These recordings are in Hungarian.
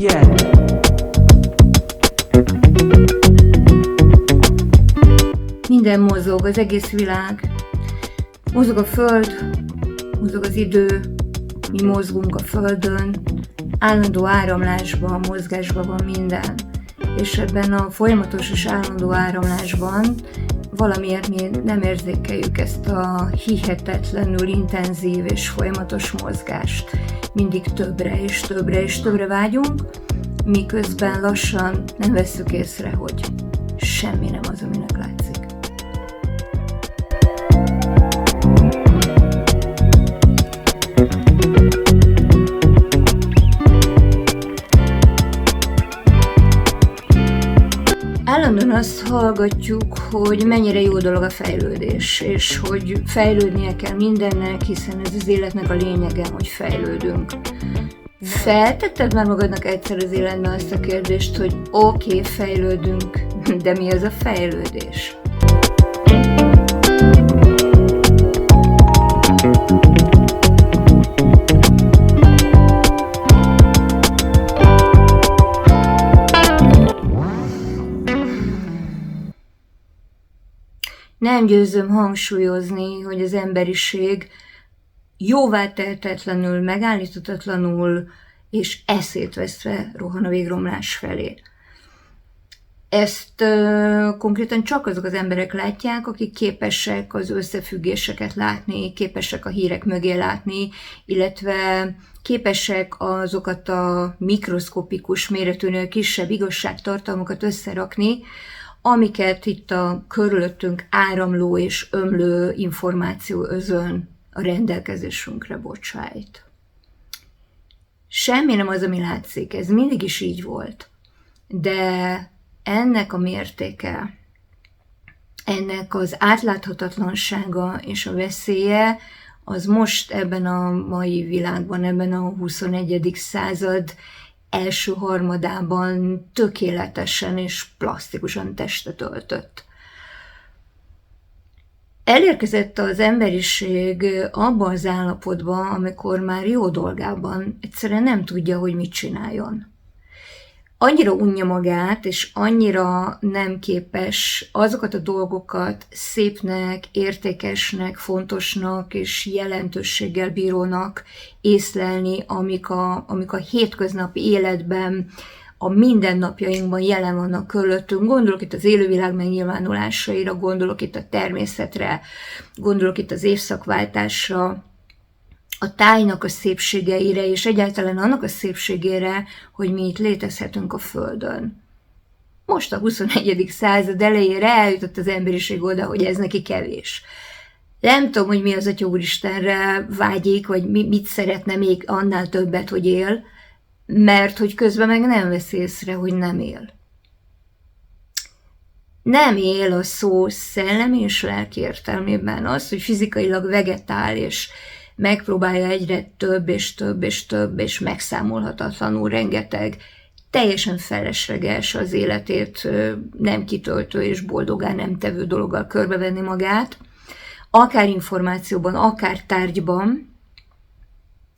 Yeah. Minden mozog, az egész világ. Mozog a föld, mozog az idő, mi mozgunk a földön, állandó áramlásban, mozgásban van minden. És ebben a folyamatos és állandó áramlásban valamiért mi nem érzékeljük ezt a hihetetlenül intenzív és folyamatos mozgást. Mindig többre és többre és többre vágyunk, miközben lassan nem vesszük észre, hogy semmi nem az, aminek látszik. Állandóan azt hallgatjuk, hogy mennyire jó dolog a fejlődés, és hogy fejlődnie kell mindennek, hiszen ez az életnek a lényege, hogy fejlődünk. Feltetted már magadnak egyszer az életben azt a kérdést, hogy oké, fejlődünk, de mi az a fejlődés? Nem győzöm hangsúlyozni, hogy az emberiség jóvá tehetetlenül, megállíthatatlanul és eszét veszve rohan a végromlás felé. Ezt konkrétan csak azok az emberek látják, akik képesek az összefüggéseket látni, képesek a hírek mögé látni, illetve képesek azokat a mikroszkopikus méretűnél kisebb igazságtartalmakat összerakni, amiket itt a körülöttünk áramló és ömlő információ özön a rendelkezésünkre bocsájt. Semmi nem az, ami látszik, ez mindig is így volt. De ennek a mértéke, ennek az átláthatatlansága és a veszélye, az most ebben a mai világban, ebben a 21. század első harmadában tökéletesen és plastikusan testet öltött. Elérkezett az emberiség abba az állapotba, amikor már jó dolgában egyszerűen nem tudja, hogy mit csináljon. Annyira unja magát, és annyira nem képes azokat a dolgokat szépnek, értékesnek, fontosnak és jelentőséggel bírónak észlelni, amik a hétköznapi életben, a mindennapjainkban jelen vannak körülöttünk. Gondolok itt az élővilág megnyilvánulásaira, gondolok itt a természetre, gondolok itt az évszakváltásra, a tájnak a szépségeire, és egyáltalán annak a szépségére, hogy mi itt létezhetünk a Földön. Most a 21. század elejére eljutott az emberiség oda, hogy ez neki kevés. Nem tudom, hogy mi az Atya Úristenre vágyik, vagy mit szeretne még annál többet, hogy él, mert hogy közben meg nem vesz észre, hogy nem él. Nem él a szó szellemi és lelki értelmében. Az, hogy fizikailag vegetál, és megpróbálja egyre több és több és több, és megszámolhatatlanul rengeteg, teljesen felesleges az életét nem kitöltő és boldogán nem tevő dologgal körbevenni magát, akár információban, akár tárgyban,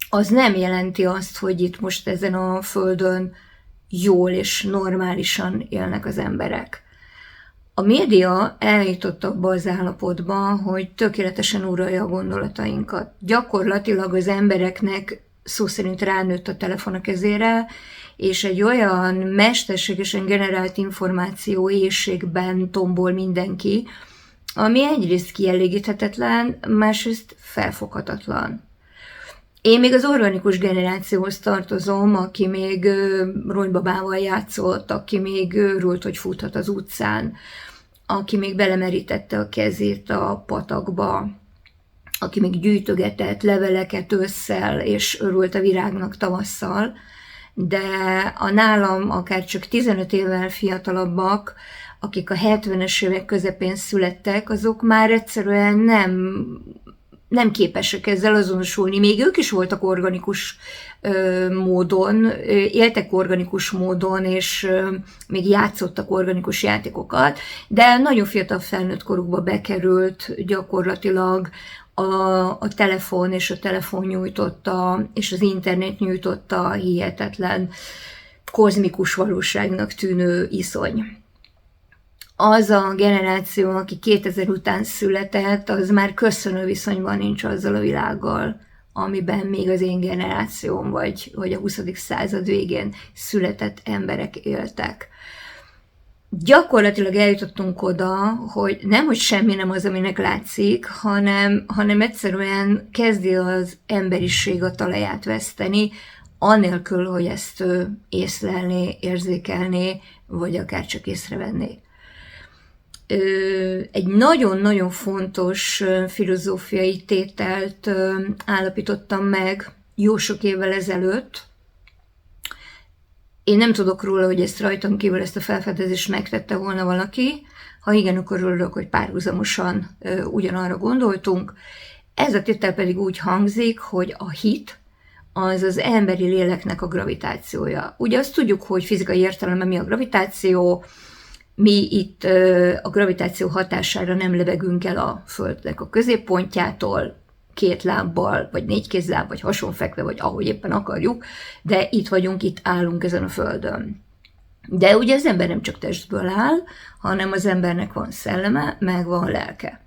az nem jelenti azt, hogy itt most ezen a földön jól és normálisan élnek az emberek. A média eljutott abba az állapotba, hogy tökéletesen uralja a gondolatainkat. Gyakorlatilag az embereknek szó szerint ránőtt a telefon a kezére, és egy olyan mesterségesen generált információ éhségben tombol mindenki, ami egyrészt kielégíthetetlen, másrészt felfoghatatlan. Én még az organikus generációhoz tartozom, aki még ronybabával játszott, aki még örült, hogy futhat az utcán, aki még belemerítette a kezét a patakba, aki még gyűjtögetett leveleket ősszel, és örült a virágnak tavasszal, de a nálam akár csak 15 évvel fiatalabbak, akik a 70-es évek közepén születtek, azok már egyszerűen nem képesek ezzel azonosulni. Még ők is voltak organikus módon, éltek organikus módon, és még játszottak organikus játékokat, de nagyon fiatal felnőtt korukba bekerült gyakorlatilag a telefon és a telefon nyújtotta, és az internet nyújtotta hihetetlen kozmikus valóságnak tűnő iszony. Az a generáció, aki 2000 után született, az már köszönő viszonyban nincs azzal a világgal, amiben még az én generációm, vagy a 20. század végén született emberek éltek. Gyakorlatilag eljutottunk oda, hogy nem, hogy semmi nem az, aminek látszik, hanem egyszerűen kezdi az emberiség a talaját veszteni, anélkül, hogy ezt észlelné, érzékelné, vagy akár csak észrevenné. Egy nagyon-nagyon fontos filozófiai tételt állapítottam meg jó sok évvel ezelőtt. Én nem tudok róla, hogy ezt rajtam kívül ezt a felfedezést megtette volna valaki. Ha igen, akkor örülök, hogy párhuzamosan ugyanarra gondoltunk. Ez a tétel pedig úgy hangzik, hogy a hit az az emberi léleknek a gravitációja. Ugye azt tudjuk, hogy fizikai értelemben mi a gravitáció, mi itt a gravitáció hatására nem lebegünk el a Földnek a középpontjától, 2 lábbal, vagy 4 kézláb, vagy hasonfekve, vagy ahogy éppen akarjuk, de itt vagyunk, itt állunk ezen a Földön. De ugye az ember nem csak testből áll, hanem az embernek van szelleme, meg van lelke.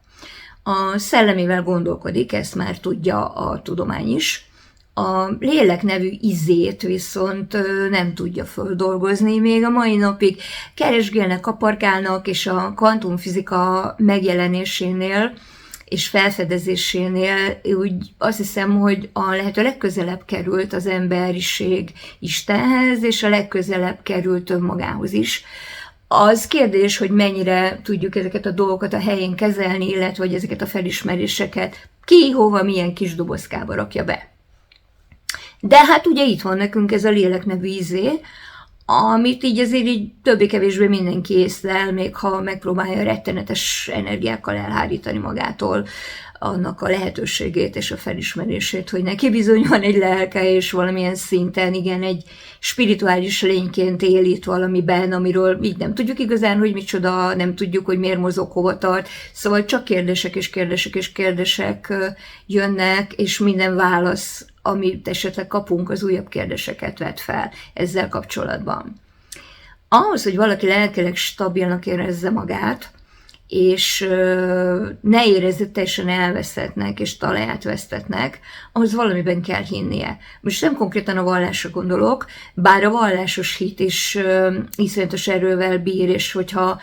A szellemével gondolkodik, ezt már tudja a tudomány is. A lélek nevű izét viszont nem tudja földolgozni, még a mai napig keresgélnek, kaparkálnak, és a kvantumfizika megjelenésénél és felfedezésénél úgy azt hiszem, hogy a lehető legközelebb került az emberiség Istenhez, és a legközelebb került önmagához is. Az kérdés, hogy mennyire tudjuk ezeket a dolgokat a helyén kezelni, illetve hogy ezeket a felismeréseket ki, hova, milyen kis dobozkába rakja be. De hát ugye itt van nekünk ez a lélek nevű izé, amit így azért így többé-kevésbé mindenki észlel, még ha megpróbálja rettenetes energiákkal elhárítani magától annak a lehetőségét és a felismerését, hogy neki bizony van egy lelke, és valamilyen szinten, igen, egy spirituális lényként él itt valamiben, amiről így nem tudjuk igazán, hogy micsoda, nem tudjuk, hogy miért mozog, hova tart, szóval csak kérdések és kérdések és kérdések jönnek, és minden válasz, amit esetleg kapunk, az újabb kérdéseket vet fel ezzel kapcsolatban. Ahhoz, hogy valaki lelkileg stabilnak érezze magát, és ne érezze teljesen elveszettnek, és talaját vesztetnek, ahhoz valamiben kell hinnie. Most nem konkrétan a vallásra gondolok, bár a vallásos hit is iszonyatos erővel bír, és hogyha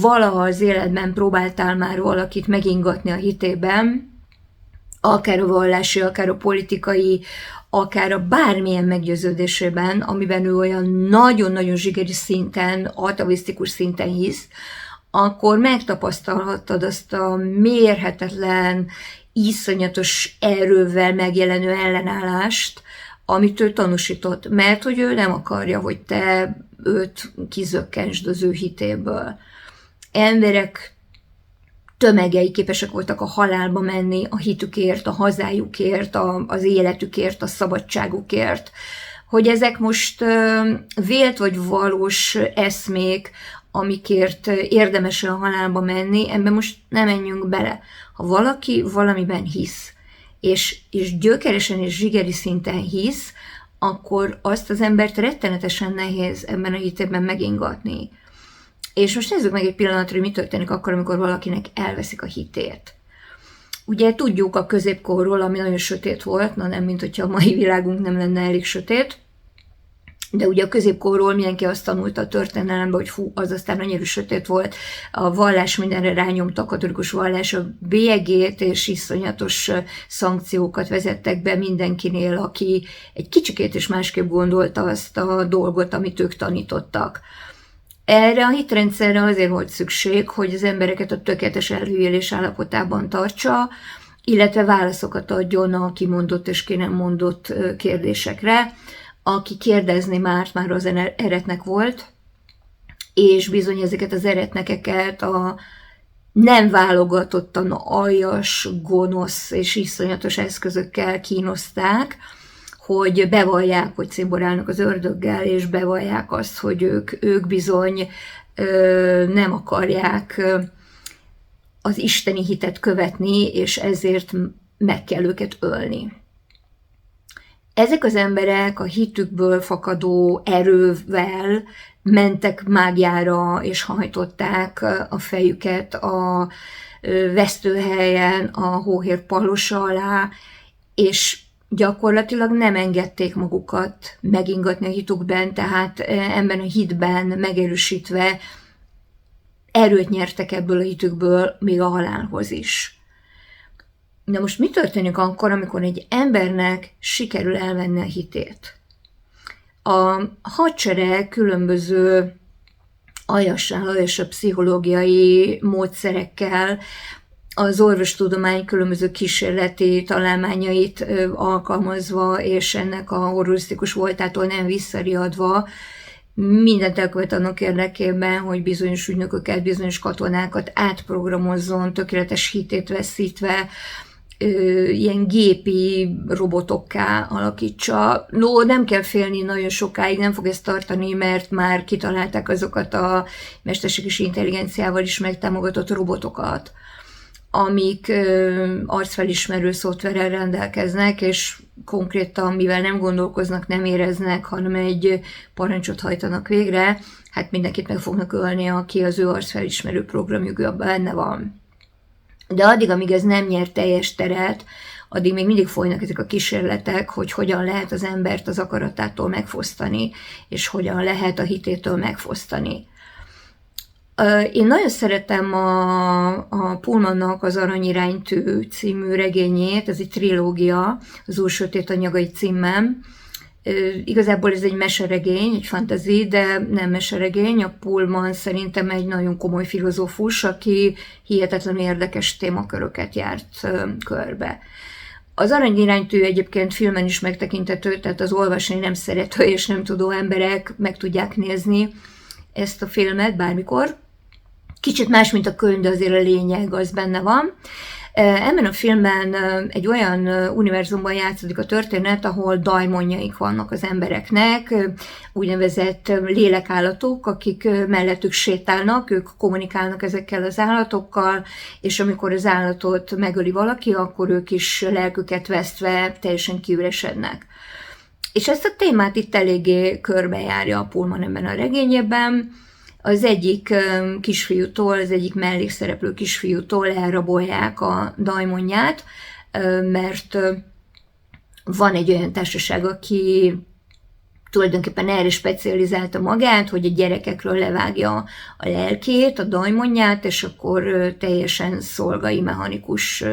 valaha az életben próbáltál már valakit megingatni a hitében, akár a vallási, akár a politikai, akár a bármilyen meggyőződésében, amiben ő olyan nagyon-nagyon zsigeri szinten, atavisztikus szinten hisz, akkor megtapasztalhattad azt a mérhetetlen, iszonyatos erővel megjelenő ellenállást, amit ő tanúsított, mert hogy ő nem akarja, hogy te őt kizökkensd az ő hitéből. Emberek tömegei képesek voltak a halálba menni a hitükért, a hazájukért, az életükért, a szabadságukért. Hogy ezek most vélt vagy valós eszmék, amikért érdemes a halálba menni, ebben most nem menjünk bele. Ha valaki valamiben hisz, és gyökeresen és zsigeri szinten hisz, akkor azt az embert rettenetesen nehéz ebben a hitében megingatni. És most nézzük meg egy pillanatra, hogy mi történik akkor, amikor valakinek elveszik a hitét. Ugye tudjuk a középkorról, ami nagyon sötét volt, na nem, mint hogyha a mai világunk nem lenne elég sötét, de ugye a középkorról mindenki azt tanulta a történelemben, hogy fú, az aztán annyira sötét volt, a vallás mindenre rányomta, a katolikus vallás a bélyegét, és iszonyatos szankciókat vezettek be mindenkinél, aki egy kicsikét is másképp gondolta azt a dolgot, amit ők tanítottak. Erre a hitrendszerre azért volt szükség, hogy az embereket a tökéletes elhűlés állapotában tartsa, illetve válaszokat adjon a kimondott és ki nem mondott kérdésekre. Aki kérdezni már az eretnek volt, és bizony ezeket az eretnekeket a nem válogatottan aljas, gonosz és iszonyatos eszközökkel kínozták, hogy bevallják, hogy szimborálnak az ördöggel, és bevallják azt, hogy ők bizony nem akarják az isteni hitet követni, és ezért meg kell őket ölni. Ezek az emberek a hitükből fakadó erővel mentek mágiára, és hajtották a fejüket a vesztőhelyen, a hóhér palosa alá, és gyakorlatilag nem engedték magukat megingatni a hitükben, tehát ebben a hitben megerősítve erőt nyertek ebből a hitükből még a halálhoz is. Na most mi történik akkor, amikor egy embernek sikerül elvenni a hitét? A hadsereg különböző aljasabb pszichológiai módszerekkel, az orvostudomány különböző kísérleti találmányait alkalmazva, és ennek a horrorisztikus voltától nem visszariadva, mindent elkövet annak érdekében, hogy bizonyos ügynököket, bizonyos katonákat átprogramozzon, tökéletes hitét veszítve, ilyen gépi robotokká alakítsa. No, nem kell félni nagyon sokáig, nem fog ezt tartani, mert már kitalálták azokat a mesterséges intelligenciával is megtámogatott robotokat, amik arcfelismerő szoftverrel rendelkeznek, és konkrétan, mivel nem gondolkoznak, nem éreznek, hanem egy parancsot hajtanak végre, hát mindenkit meg fognak ölni, aki az ő arcfelismerő programjukban benne van. De addig, amíg ez nem nyer teljes teret, addig még mindig folynak ezek a kísérletek, hogy hogyan lehet az embert az akaratától megfosztani, és hogyan lehet a hitétől megfosztani. Én nagyon szeretem a Pullmannak az Aranyiránytű című regényét, ez egy trilógia, az Úr sötét anyagai címmel. Igazából ez egy meseregény, egy fantasy, de nem meseregény. A Pullman szerintem egy nagyon komoly filozófus, aki hihetetlen érdekes témaköröket járt körbe. Az Aranyiránytű egyébként filmen is megtekintető, tehát az olvasni nem szerető és nem tudó emberek meg tudják nézni ezt a filmet bármikor. Kicsit más, mint a könyv, de azért a lényeg az benne van. Ebben a filmben egy olyan univerzumban játszódik a történet, ahol dajmonjaik vannak az embereknek, úgynevezett lélekállatok, akik mellettük sétálnak, ők kommunikálnak ezekkel az állatokkal, és amikor az állatot megöli valaki, akkor ők is lelküket vesztve teljesen kiüresednek. És ezt a témát itt eléggé körbejárja a Pullman ebben a regényében. Az egyik kisfiútól, az egyik mellékszereplő kisfiútól elrabolják a dajmonját, mert van egy olyan társaság, aki tulajdonképpen erre specializálta magát, hogy a gyerekekről levágja a lelkét, a dajmonját, és akkor teljesen szolgai, mechanikus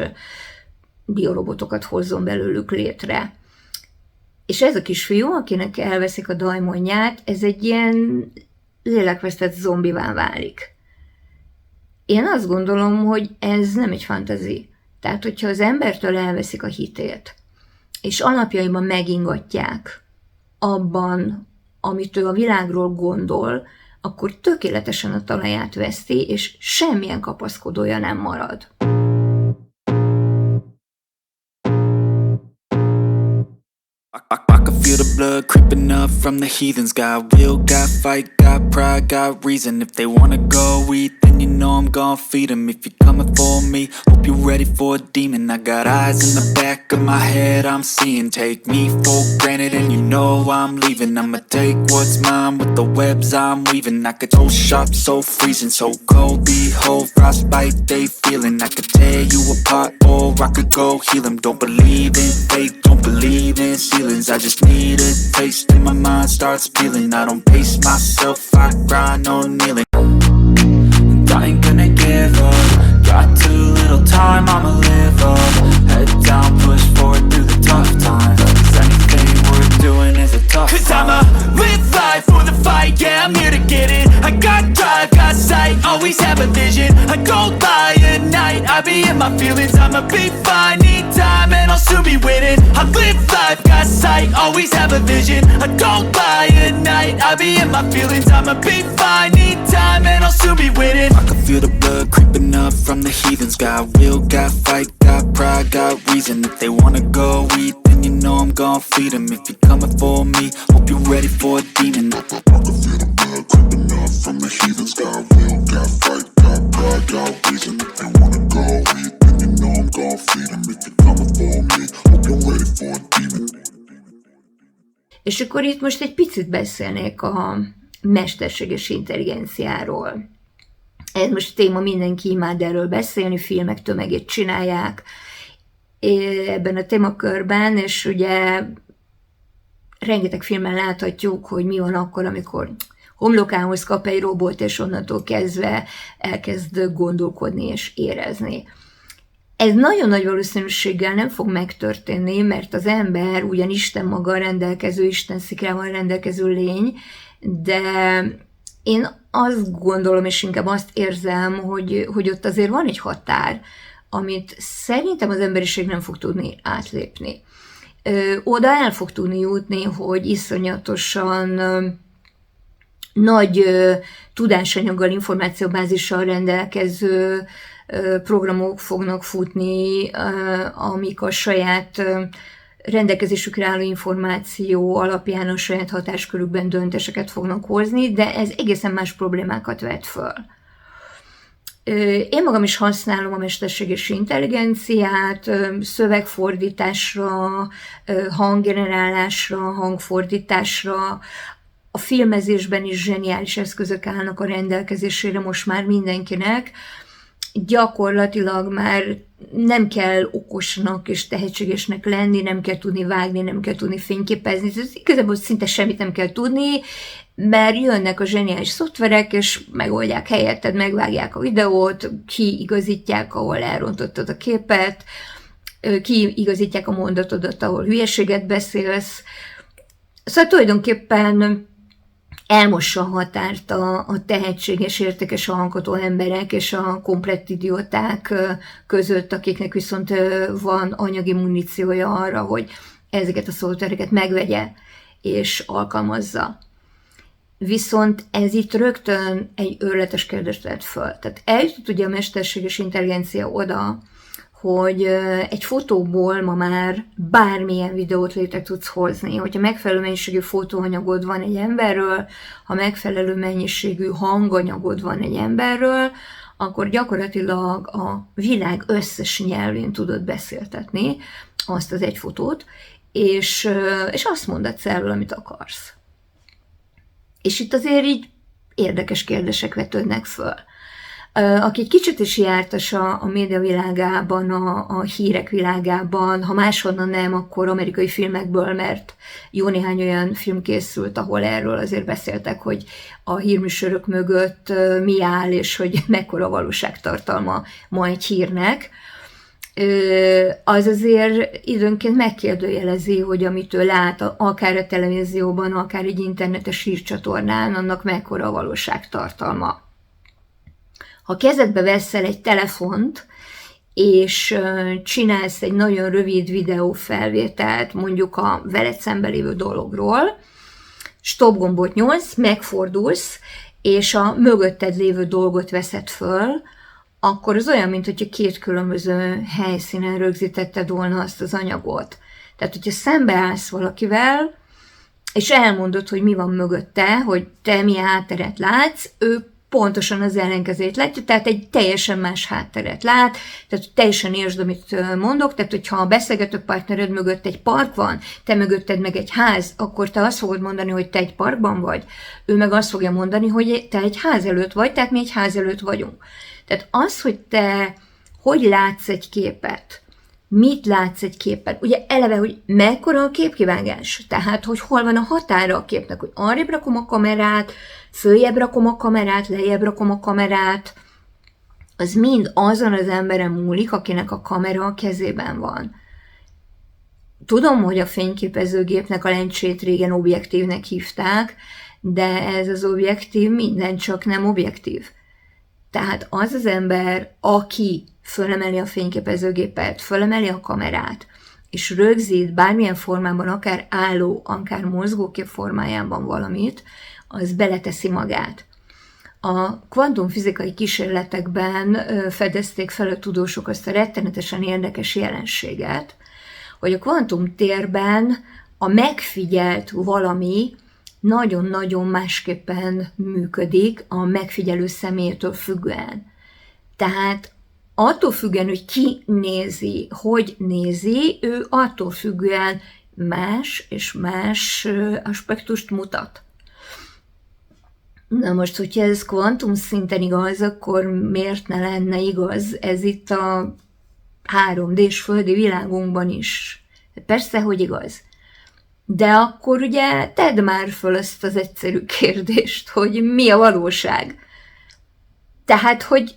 biorobotokat hozzon belőlük létre. És ez a kisfiú, akinek elveszik a dajmonját, ez egy ilyen lélekvesztett zombivá válik. Én azt gondolom, hogy ez nem egy fantazi. Tehát, hogyha az embertől elveszik a hitét, és alapjaiban megingatják abban, amit ő a világról gondol, akkor tökéletesen a talaját veszti, és semmilyen kapaszkodója nem marad. I can feel the blood creeping up from the heathens. Got will, got fight, got pride, got reason. If they wanna go eat, then you know I'm gon' feed them. If you're coming for me, hope you're ready for a demon. I got eyes in the back of my head, I'm seeing. Take me for granted and you know I'm leaving. I'ma take what's mine with the webs I'm weaving. I could so sharp, so freezing, so cold. Behold, frostbite they feeling. I could tear you apart or I could go heal them. Don't believe in fate, don't believe in ceilings. I just need a taste and my mind starts peeling. I don't pace myself, I grind on kneeling. And I ain't gonna give up. Got too little time, I'ma live up. Head down, push forward through the tough times. 'Cause anything worth doing is a tough time. 'Cause I'ma live life for the fight, yeah, I'm here to get it. I got drive, got sight, always have a vision. I go by at night, I be in my feelings. I'ma be fine, need time and I'll soon be winning. I live life, got sight, always have a vision. I go by at night, I be in my feelings. I'ma be fine, need time and I'll soon be winning. I can feel the blood creeping up from the heathens. Got will, got fight, got pride, got reason. If they wanna go eat, then you know I'm gon' feed them. If you're coming for me, hope you're ready for a demon. I can feel the blood creeping up from the heathens. Got will, got fight, got pride, got reason. If they wanna go eat, then you know I'm gon' feed them. If you're coming for me, hope you're ready for a demon. akkor itt most egy picit beszélnék a mesterséges intelligenciáról. Ez most téma, mindenki imád erről beszélni, filmek tömegét csinálják ebben a témakörben, és ugye rengeteg filmen láthatjuk, hogy mi van akkor, amikor homlokához kap egy robot, és onnantól kezdve elkezd gondolkodni és érezni. Ez nagyon nagy valószínűséggel nem fog megtörténni, mert az ember ugyan Isten maga rendelkező, Isten szikrával rendelkező lény, de én azt gondolom, és inkább azt érzem, hogy ott azért van egy határ, amit szerintem az emberiség nem fog tudni átlépni. Oda el fog tudni jutni, hogy iszonyatosan nagy tudásanyaggal, információbázissal rendelkező programok fognak futni, amik a saját rendelkezésükre álló információ alapján a saját hatáskörükben döntéseket fognak hozni, de ez egészen más problémákat vet föl. Én magam is használom a mesterséges intelligenciát szövegfordításra, hanggenerálásra, hangfordításra. A filmezésben is zseniális eszközök állnak a rendelkezésére most már mindenkinek. Gyakorlatilag már nem kell okosnak és tehetségesnek lenni, nem kell tudni vágni, nem kell tudni fényképezni, igazából szinte semmit nem kell tudni, mert jönnek a zseniális szoftverek, és megoldják helyetted, megvágják a videót, kiigazítják, ahol elrontottad a képet, kiigazítják a mondatodat, ahol hülyeséget beszélsz. Szóval tulajdonképpen elmossa a határt a tehetséges, értékes alkotó emberek és a komplett idióták között, akiknek viszont van anyagi muníciója arra, hogy ezeket a szoftvereket megvegye és alkalmazza. Viszont ez itt rögtön egy őrületes kérdést vett föl. Tehát eljutott ugye a mesterséges intelligencia oda, hogy egy fotóból ma már bármilyen videót létre tudsz hozni. Hogyha megfelelő mennyiségű fotóanyagod van egy emberről, ha megfelelő mennyiségű hanganyagod van egy emberről, akkor gyakorlatilag a világ összes nyelvén tudod beszéltetni azt az egy fotót, és azt mondatsz erről, amit akarsz. És itt azért így érdekes kérdések vetődnek föl. Aki egy kicsit is jártas a média világában, a hírek világában, ha máshonnan nem, akkor amerikai filmekből, mert jó néhány olyan film készült, ahol erről azért beszéltek, hogy a hírműsorok mögött mi áll, és hogy mekkora valóságtartalma ma egy hírnek. Az azért időnként megkérdőjelezi, hogy amit ő lát, akár a televízióban, akár egy internetes hírcsatornán, annak mekkora a valóságtartalma. Ha kezedbe veszel egy telefont, és csinálsz egy nagyon rövid videófelvételt, mondjuk a veled szembe lévő dologról, stop gombot nyomsz, megfordulsz, és a mögötted lévő dolgot veszed föl, akkor az olyan, mint hogyha két különböző helyszínen rögzítetted volna azt az anyagot. Tehát, hogyha szembeállsz valakivel, és elmondod, hogy mi van mögötte, hogy te milyen hátteret látsz, ő pontosan az ellenkezőjét látja, tehát egy teljesen más hátteret lát, tehát teljesen értsd, amit mondok, tehát hogyha a beszélgető partnered mögött egy park van, te mögötted meg egy ház, akkor te azt fogod mondani, hogy te egy parkban vagy, ő meg azt fogja mondani, hogy te egy ház előtt vagy, tehát mi egy ház előtt vagyunk. Tehát az, hogy te hogy látsz egy képet, mit látsz egy képen, ugye eleve, hogy mekkora a képkivágás, tehát hogy hol van a határa a képnek, hogy arrébb rakom a kamerát, följebb rakom a kamerát, lejjebb rakom a kamerát, az mind azon az emberen múlik, akinek a kamera a kezében van. Tudom, hogy a fényképezőgépnek a lencsét régen objektívnek hívták, de ez az objektív minden csak nem objektív. Tehát az az ember, aki fölemeli a fényképezőgépet, fölemeli a kamerát, és rögzít bármilyen formában, akár álló, akár mozgókép formájában valamit, az beleteszi magát. A kvantumfizikai kísérletekben fedezték fel a tudósok azt a rettenetesen érdekes jelenséget, hogy a kvantumtérben a megfigyelt valami nagyon-nagyon másképpen működik a megfigyelő személytől függően. Tehát attól függően, hogy ki nézi, hogy nézi, ő attól függően más és más aspektust mutat. Na most, hogyha ez kvantum szinten igaz, akkor miért ne lenne igaz ez itt a 3D-s földi világunkban is? Persze, hogy igaz. De akkor ugye tedd már föl ezt az egyszerű kérdést, hogy mi a valóság. Tehát, hogy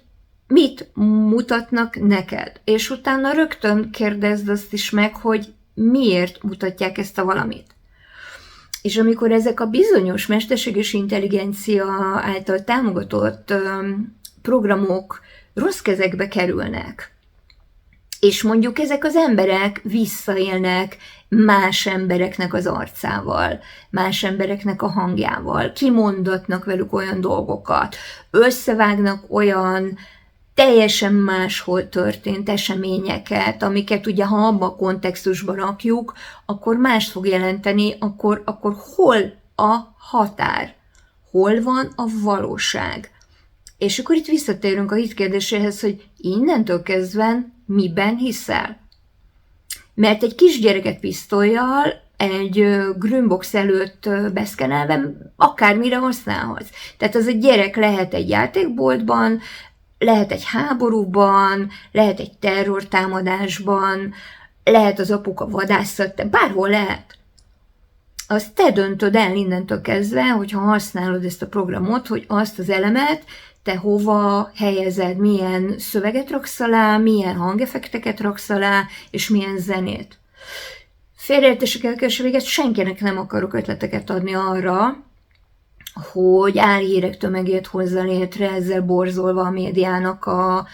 mit mutatnak neked? És utána rögtön kérdezd azt is meg, hogy miért mutatják ezt a valamit. És amikor ezek a bizonyos mesterséges intelligencia által támogatott programok rossz kezekbe kerülnek, és mondjuk ezek az emberek visszaélnek más embereknek az arcával, más embereknek a hangjával, kimondatnak velük olyan dolgokat, összevágnak olyan teljesen máshol történt eseményeket, amiket ugye ha abba a kontextusba rakjuk, akkor mást fog jelenteni, akkor hol a határ? Hol van a valóság? És akkor itt visszatérünk a hit kérdéséhez, hogy innentől kezdve miben hiszel? Mert egy kisgyereket pisztollyal egy grünbox előtt beszkenelve akármire használhatsz. Tehát az egy gyerek lehet egy játékboltban, lehet egy háborúban, lehet egy terrortámadásban, lehet az apuka vadászat, bárhol lehet. Azt te döntöd el innentől kezdve, hogyha használod ezt a programot, hogy azt az elemet te hova helyezed, milyen szöveget raksz alá, milyen hangeffekteket raksz alá, és milyen zenét. Félreértések elkerülése véget, senkinek nem akarok ötleteket adni arra, hogy álhírek tömegét hozza létre, ezzel borzolva a médiának a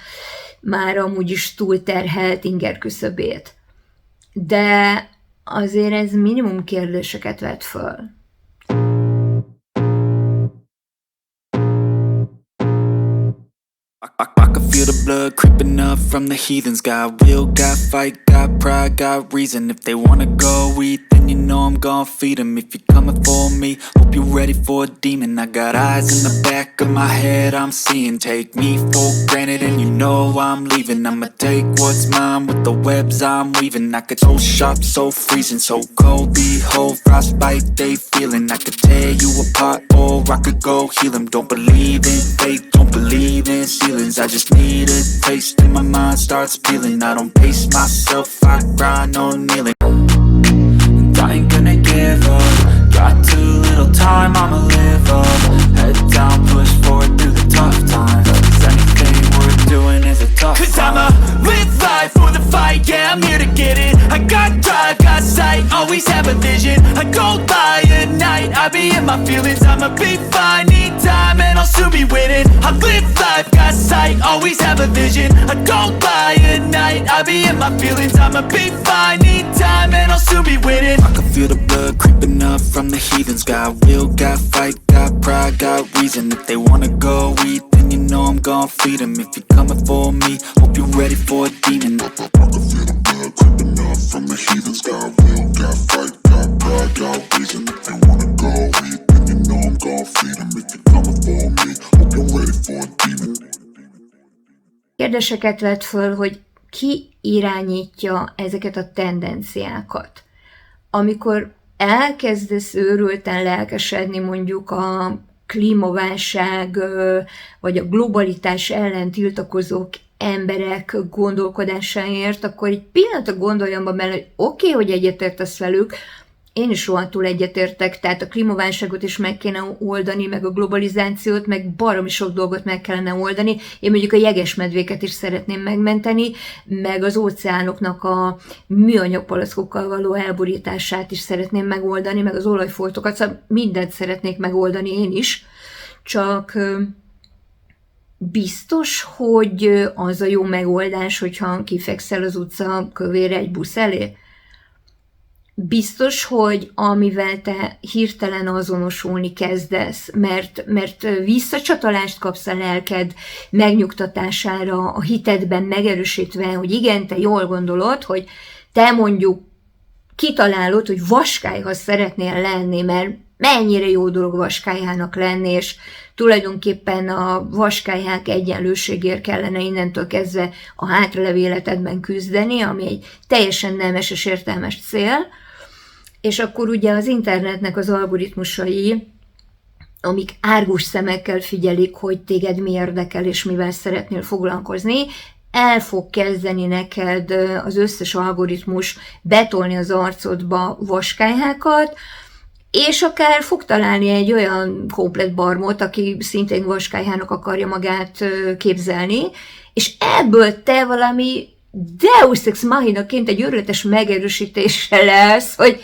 már amúgy is túlterhelt ingerküszöbét. De azért ez minimum kérdéseket vet föl. I can feel the blood creeping up from the heathens. Got will, got fight, got pride, got reason. If they wanna go eat, then you know I'm gon' feed them. If you're coming for me, hope you're ready for a demon. I got eyes in the back of my head, I'm seeing. Take me for granted and you know I'm leaving. I'ma take what's mine with the webs I'm weaving. I could so sharp, so freezing, so cold. Behold, frostbite they feeling. I could tear you apart or I could go heal them. Don't believe in fate, don't believe in ceilings. I just need a taste and my mind starts peeling. I don't pace myself, I grind on kneeling. And I ain't gonna give up. Got too little time, I'ma live up. Head down, push forward through the tough times. 'Cause anything worth doing is a tough 'Cause I'ma live life for the fight, yeah, I'm here to get it. I got drive, got sight, always have a vision. I go by at night, I be in my feelings. I'ma be fine, need time and I'll soon be winning. I live life, got sight, always have a vision. I go by at night, I be in my feelings. I'ma be fine, need time and I'll soon be winning. I can feel the blood creeping up from the heathens. Got will, got fight, got pride, got reason. If they wanna go eat, then you know I'm gon' feed them. If you're coming for me, hope you're ready for a demon. I can feel the blood creeping up from the heathens. Got will, got fight, got pride, got reason. If they wanna go eat, then you know I'm gon' feed them. If you're coming for me, hope you're ready for a demon. Kérdéseket vett föl, hogy ki irányítja ezeket a tendenciákat. Amikor elkezdesz őrülten lelkesedni mondjuk a klímaválság vagy a globalitás ellen tiltakozók emberek gondolkodásáért, akkor egy pillanatra gondoljam bele, hogy oké, hogy egyetértesz velük, én is rohadtul egyetértek, tehát a klímaválságot is meg kéne oldani, meg a globalizációt, meg baromi sok dolgot meg kellene oldani. Én mondjuk a jegesmedvéket is szeretném megmenteni, meg az óceánoknak a műanyagpalackokkal való elborítását is szeretném megoldani, meg az olajfoltokat, szóval mindent szeretnék megoldani én is, csak biztos, hogy az a jó megoldás, hogyha kifekszel az utca kövére egy busz elé? Biztos, hogy amivel te hirtelen azonosulni kezdesz, mert visszacsatolást kapsz a lelked megnyugtatására, a hitedben megerősítve, hogy igen, te jól gondolod, hogy te mondjuk kitalálod, hogy vaskályha szeretnél lenni, mert mennyire jó dolog vaskályhának lenni, és tulajdonképpen a vaskályhák egyenlőségért kellene innentől kezdve a hátralevő életedben küzdeni, ami egy teljesen nemes és értelmes cél, és akkor ugye az internetnek az algoritmusai, amik árgus szemekkel figyelik, hogy téged mi érdekel, és mivel szeretnél foglalkozni, el fog kezdeni neked az összes algoritmus betolni az arcodba vaskályhákat, és akár fog találni egy olyan komplet barmot, aki szintén vaskályhának akarja magát képzelni, és ebből te valami Deus ex machinaként egy őrületes megerősítése lesz, hogy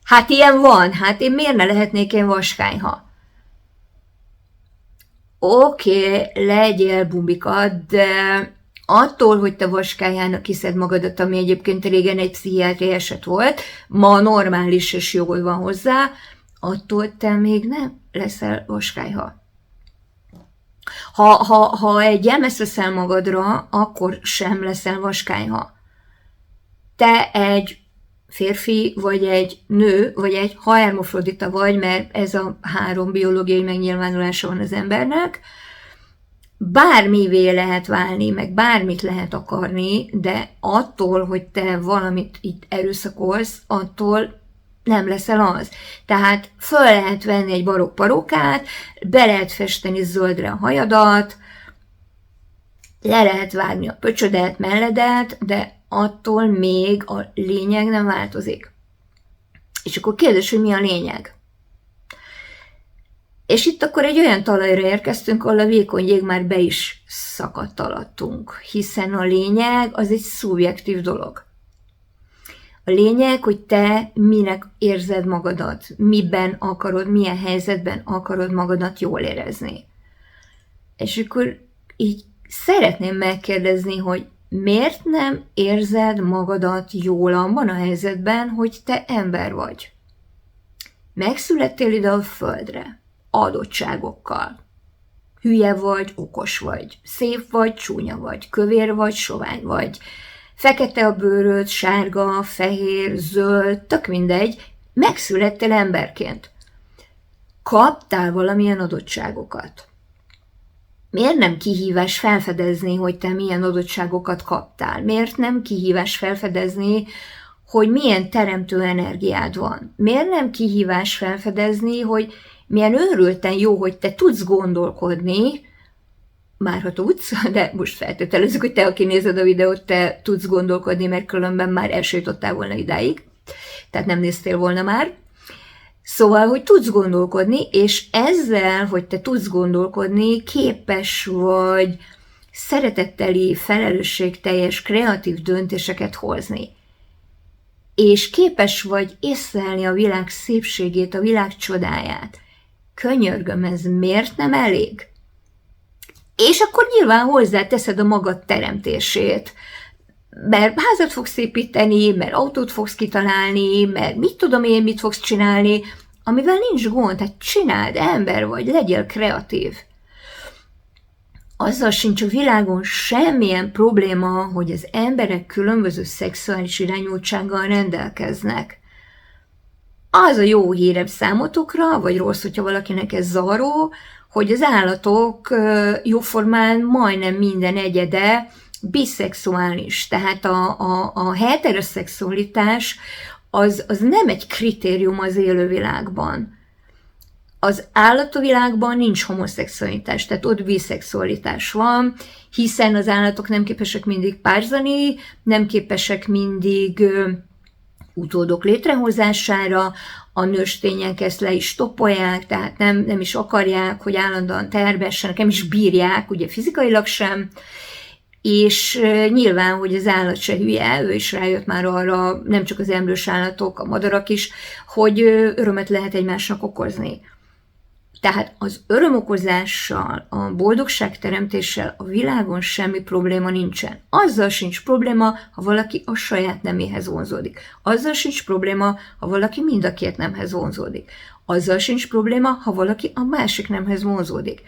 hát ilyen van, hát én miért ne lehetnék én vaskályha? Oké, legyél bumbika, de attól, hogy te vaskályhának hiszed magadat, ami egyébként régen egy pszichiátri eset volt, ma normális és jogod van hozzá, attól te még nem leszel vaskályha. Ha egy jelmezt veszel magadra, akkor sem leszel vaskályha. Te egy férfi, vagy egy nő, vagy egy hermafrodita vagy, mert ez a 3 biológiai megnyilvánulása van az embernek, bármivé lehet válni, meg bármit lehet akarni, de attól, hogy te valamit itt erőszakolsz, attól nem leszel az. Tehát föl lehet venni egy barokk parókát, be lehet festeni zöldre a hajadat, le lehet vágni a pöcsödet, melledet, de attól még a lényeg nem változik. És akkor kérdés, hogy mi a lényeg? És itt akkor egy olyan talajra érkeztünk, ahol a vékony jég már be is szakadt alattunk, hiszen a lényeg az egy szubjektív dolog. A lényeg, hogy te minek érzed magadat, miben akarod, milyen helyzetben akarod magadat jól érezni. És akkor így szeretném megkérdezni, hogy miért nem érzed magadat jól abban a helyzetben, hogy te ember vagy? Megszülettél ide a földre, adottságokkal. Hülye vagy, okos vagy, szép vagy, csúnya vagy, kövér vagy, sovány vagy, fekete a bőröd, sárga, fehér, zöld, tök mindegy, megszülettél emberként. Kaptál valamilyen adottságokat. Miért nem kihívás felfedezni, hogy te milyen adottságokat kaptál? Miért nem kihívás felfedezni, hogy milyen teremtő energiád van? Miért nem kihívás felfedezni, hogy milyen őrülten jó, hogy te tudsz gondolkodni, már ha tudsz, de most feltételezzük, hogy te, aki nézed a videót, te tudsz gondolkodni, mert különben már eljutottál volna idáig, tehát nem néztél volna már. Szóval, hogy tudsz gondolkodni, és ezzel, hogy te tudsz gondolkodni, képes vagy szeretetteli, felelősségteljes, kreatív döntéseket hozni. És képes vagy észlelni a világ szépségét, a világ csodáját. Könyörgöm, ez miért nem elég? És akkor nyilván hozzáteszed a magad teremtését, mert házat fogsz építeni, mert autót fogsz kitalálni, mert mit tudom én, mit fogsz csinálni, amivel nincs gond, hát csináld, ember vagy, legyél kreatív. Azzal sincs a világon semmilyen probléma, hogy az emberek különböző szexuális irányultsággal rendelkeznek. Az a jó hírem számotokra, vagy rossz, hogyha valakinek ez zavaró, hogy az állatok jóformán majdnem minden egyede biszexuális, tehát a heteroszexualitás az nem egy kritérium az élővilágban. Az állatovilágban nincs homoszexualitás, tehát ott biszexualitás van, hiszen az állatok nem képesek mindig párzani, nem képesek mindig utódok létrehozására, a nőstények ezt le is topolják, tehát nem is akarják, hogy állandóan terbessenek, nem is bírják, ugye fizikailag sem, és nyilván, hogy az állat se hülye, ő is rájött már arra, nem csak az emlős állatok, a madarak is, hogy örömet lehet egymásnak okozni. Tehát az örömokozással, a boldogságteremtéssel a világon semmi probléma nincsen. Azzal sincs probléma, ha valaki a saját neméhez vonzódik. Azzal sincs probléma, ha valaki mind a két nemhez vonzódik. Azzal sincs probléma, ha valaki a másik nemhez vonzódik.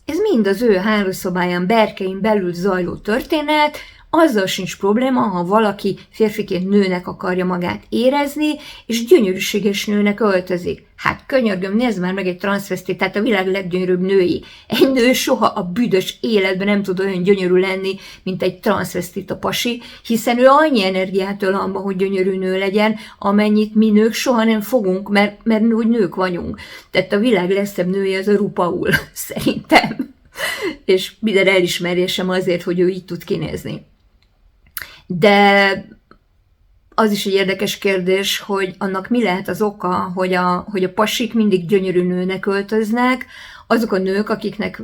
Ez mind az ő hálószobáján, berkein belül zajló történet, azzal sincs probléma, ha valaki férfiként nőnek akarja magát érezni, és gyönyörűséges nőnek öltözik. Hát könyörgöm, nézd már meg egy transzvesztit, tehát a világ leggyönyörűbb női. Egy nő soha a büdös életben nem tud olyan gyönyörű lenni, mint egy transzvesztit a pasi, hiszen ő annyi energiát öl abba, hogy gyönyörű nő legyen, amennyit mi nők soha nem fogunk, mert úgy nők vagyunk. Tehát a világ legszebb nője az a RuPaul, szerintem. És minden elismerésem azért, hogy ő így tud kinézni. De az is egy érdekes kérdés, hogy annak mi lehet az oka, hogy a pasik mindig gyönyörű nőnek öltöznek, azok a nők, akiknek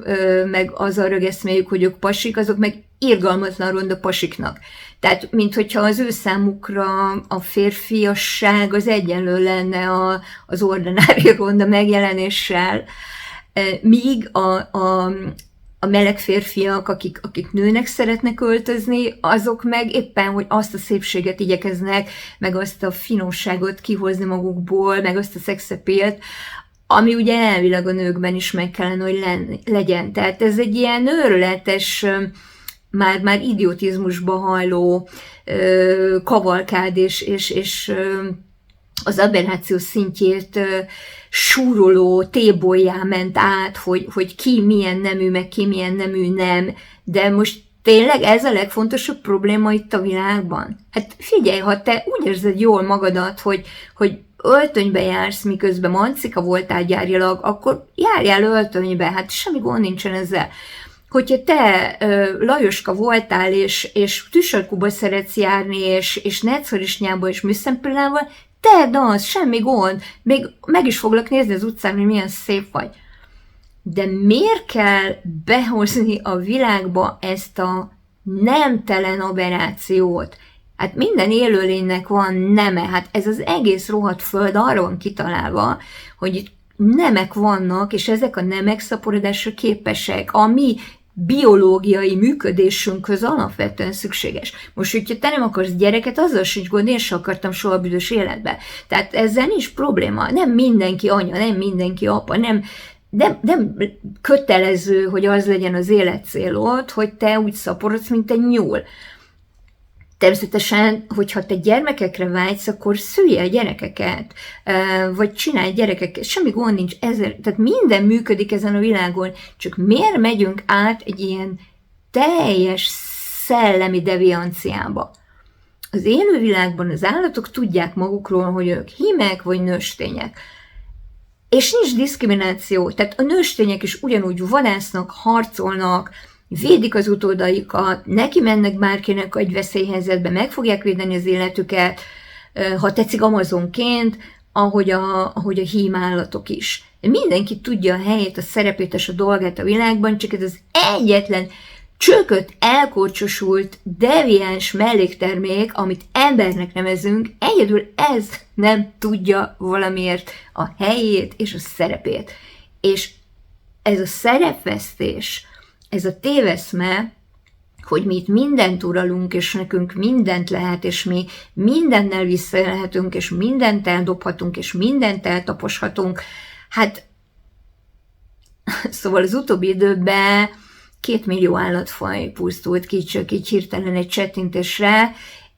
meg az a rögeszméjük, hogy ők pasik, azok meg irgalmatlan ronda pasiknak. Tehát, minthogyha az ő számukra a férfiasság az egyenlő lenne az ordinári ronda megjelenéssel, míg a meleg férfiak, akik nőnek szeretnek öltözni, azok meg éppen, hogy azt a szépséget igyekeznek, meg azt a finomságot kihozni magukból, meg azt a szexepélt, ami ugye elvileg a nőkben is meg kellene, hogy legyen. Tehát ez egy ilyen őrületes, már idiotizmusba hajló kavalkád, és az aberráció szintjét súroló tébolyá ment át, hogy ki milyen nemű, meg ki milyen nemű nem. De most tényleg ez a legfontosabb probléma itt a világban? Hát figyelj, ha te úgy érzed jól magadat, hogy öltönybe jársz, miközben mancika voltál gyárilag, akkor járjál öltönybe, hát semmi gond nincsen ezzel. Hogyha te Lajoska voltál, és tüsarkuba szeretsz járni, és netszharisnyába, és műszempillával, tedd az, semmi gond, még meg is foglak nézni az utcán, hogy milyen szép vagy. De miért kell behozni a világba ezt a nemtelen aberrációt? Hát minden élőlénynek van neme, hát ez az egész rohadt föld arra van kitalálva, hogy itt nemek vannak, és ezek a nemek szaporodásra képesek, ami biológiai működésünkhöz alapvetően szükséges. Most, hogyha te nem akarsz gyereket, azzal sincs gond, én sem akartam soha büdös életbe. Tehát ezzel nincs probléma. Nem mindenki anya, nem mindenki apa, nem kötelező, hogy az legyen az életcélod, hogy te úgy szaporodsz, mint egy nyúl. Természetesen, hogyha te gyermekekre vágysz, akkor szüljél gyerekeket, vagy csinálj gyerekeket, semmi gond nincs ezzel, tehát minden működik ezen a világon, csak miért megyünk át egy ilyen teljes szellemi devianciába? Az élővilágban az állatok tudják magukról, hogy ők hímek vagy nőstények. És nincs diszkrimináció, tehát a nőstények is ugyanúgy vadásznak, harcolnak, védik az utódaikat, neki mennek bárkinek egy veszélyhelyzetbe, meg fogják védeni az életüket, ha tetszik amazonként, ahogy a hímállatok is. Mindenki tudja a helyét, a szerepét és a dolgát a világban, csak ez az egyetlen csökött, elkorcsosult, deviáns melléktermék, amit embernek nevezünk, egyedül ez nem tudja valamiért a helyét és a szerepét. És ez a szerepvesztés, ez a téveszme, hogy mi itt mindent uralunk, és nekünk mindent lehet, és mi mindennel visszaélhetünk, és mindent eldobhatunk, és mindent eltaposhatunk. Hát, szóval az utóbbi időben 2 millió állatfaj pusztult ki, csak így hirtelen egy csettintésre,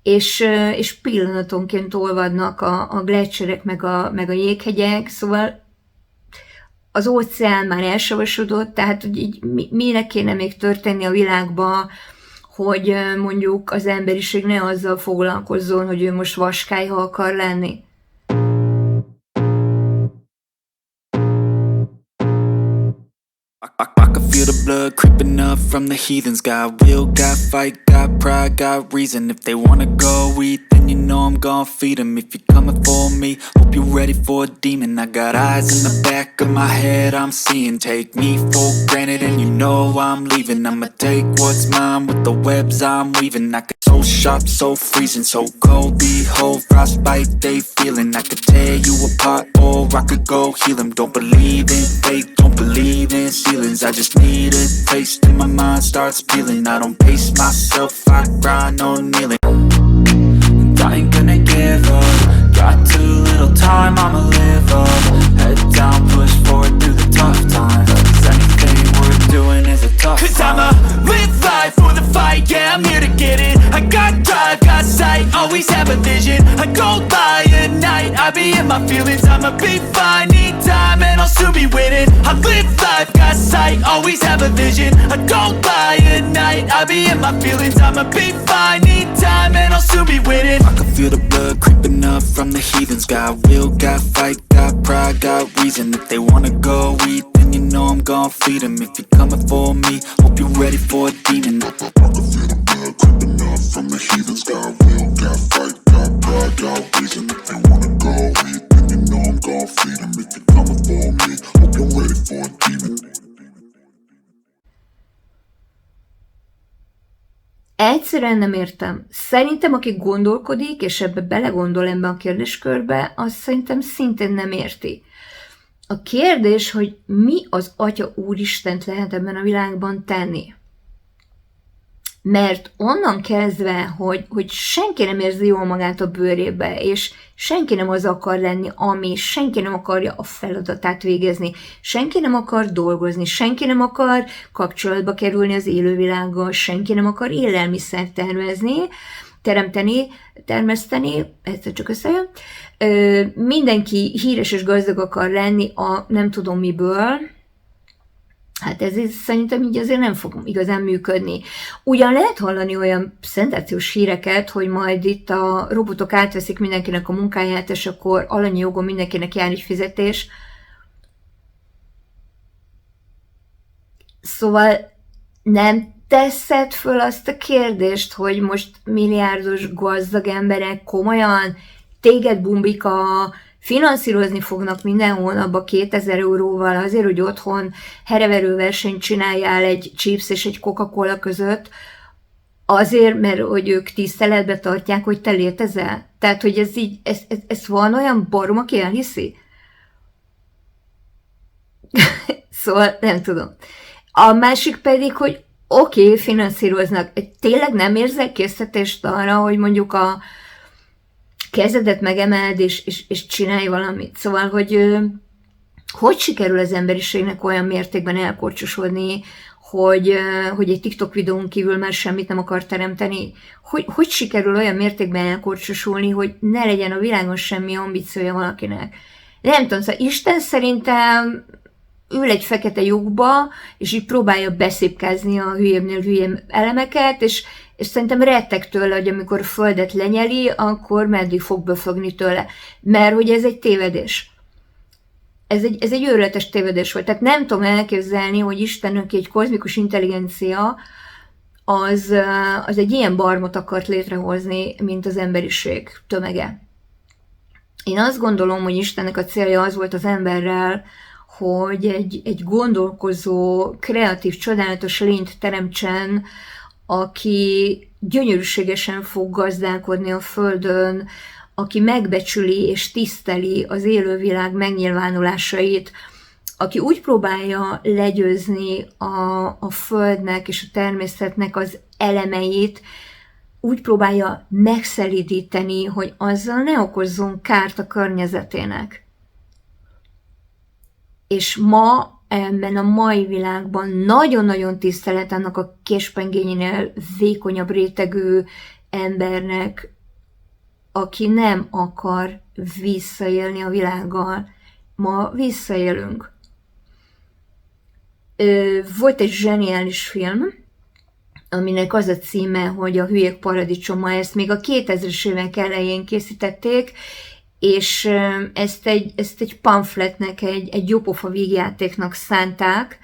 és pillanatonként olvadnak a gleccserek, meg a jéghegyek, szóval az óceán már elsavasodott, tehát hogy így minek kéne még történni a világban, hogy mondjuk az emberiség ne azzal foglalkozzon, hogy ő most vaskályha akar lenni. I can feel the blood creeping up from the heathens. Got will, got fight, got pride, got reason. If they wanna go eat, then you know I'm gon' feed them. If you're coming for me, hope you're ready for a demon. I got eyes in the back of my head, I'm seeing. Take me for granted and you know I'm leaving. I'ma take what's mine with the webs I'm weaving. I could so sharp, so freezing, so cold. Behold, frostbite they feeling. I could tear you apart or I could go heal them. Don't believe in fate, don't believe in ceilings. I just need a taste and my mind starts peeling. I don't pace myself, I grind on kneeling. And I ain't gonna give up. Got too little time, I'ma live up. Head down, push forward through the tough times. 'Cause anything worth doing is a tough 'Cause I'ma live life for the fight, yeah, I'm here to get it. my feelings, I'ma be fine. Need time and I'll soon be winning. I live life, got sight, always have a vision. I don't lie at night, I be in my feelings, I'ma be fine. Need time and I'll soon be winning. I can feel the blood creeping up from the heathens. Got will, got fight, got pride, got reason. If they wanna go eat, then you know I'm gon' feed them. If you're coming for me, hope you're ready for a demon. I can feel the blood creeping up from the heathens. Got will, got fight, got pride, got reason. If they wanna go eat, then you know I'm gon' feed them. If you're coming for me, hope you're ready for a demon. Egyszerűen nem értem. Szerintem, aki gondolkodik, és ebbe belegondol ebbe a kérdéskörbe, az szerintem szintén nem érti. A kérdés, hogy mi az Atya Úristent lehet ebben a világban tenni. Mert onnan kezdve, hogy senki nem érzi jól magát a bőrébe, és senki nem az akar lenni, ami, senki nem akarja a feladatát végezni, senki nem akar dolgozni, senki nem akar kapcsolatba kerülni az élővilággal, senki nem akar élelmiszert termeszteni, egyszer csak összejön. Mindenki híres és gazdag akar lenni a nem tudom miből. Hát ez szerintem így azért nem fog igazán működni. Ugyan lehet hallani olyan szenzációs híreket, hogy majd itt a robotok átveszik mindenkinek a munkáját, és akkor alanyi jogon mindenkinek jár egy fizetés. Szóval nem teszed föl azt a kérdést, hogy most milliárdos gazdag emberek komolyan téged, Bumbika, finanszírozni fognak minden hónapban 2000 euróval azért, hogy otthon hereverő versenyt csináljál egy chips és egy Coca-Cola között, azért, mert hogy ők tiszteletbe tartják, hogy te létezel. Tehát, hogy ez így, ez van olyan barom, aki elhiszi? Szóval nem tudom. A másik pedig, hogy oké, finanszíroznak. Tényleg nem érzel késztetést arra, hogy mondjuk a kezedet megemeld, és csinálj valamit. Szóval, hogy sikerül az emberiségnek olyan mértékben elkorcsosodni, hogy egy TikTok videón kívül már semmit nem akar teremteni? Hogy sikerül olyan mértékben elkorcsosulni, hogy ne legyen a világon semmi ambíciója valakinek? Nem tudom, szóval Isten szerintem ül egy fekete lyukba, és így próbálja beszépkázni a hülyébbnél hülyébb elemeket, és szerintem retteg tőle, hogy amikor a földet lenyeli, akkor meddig fog befogni tőle. Mert hogy ez egy tévedés. Ez egy őrületes tévedés volt. Tehát nem tudom elképzelni, hogy Istenünk egy kozmikus intelligencia az egy ilyen barmot akart létrehozni, mint az emberiség tömege. Én azt gondolom, hogy Istennek a célja az volt az emberrel, hogy egy gondolkozó, kreatív, csodálatos lényt teremtsen, aki gyönyörűségesen fog gazdálkodni a Földön, aki megbecsüli és tiszteli az élővilág megnyilvánulásait, aki úgy próbálja legyőzni a Földnek és a természetnek az elemeit, úgy próbálja megszelídíteni, hogy azzal ne okozzon kárt a környezetének. És ma, ebben a mai világban nagyon-nagyon tisztelet annak a késpengényénél vékonyabb rétegű embernek, aki nem akar visszaélni a világgal. Ma visszaélünk. Volt egy zseniális film, aminek az a címe, hogy A hülyék paradicsoma, ezt még a 2000-es évek elején készítették, és ezt egy pamfletnek, egy jópofa vígjátéknak szánták.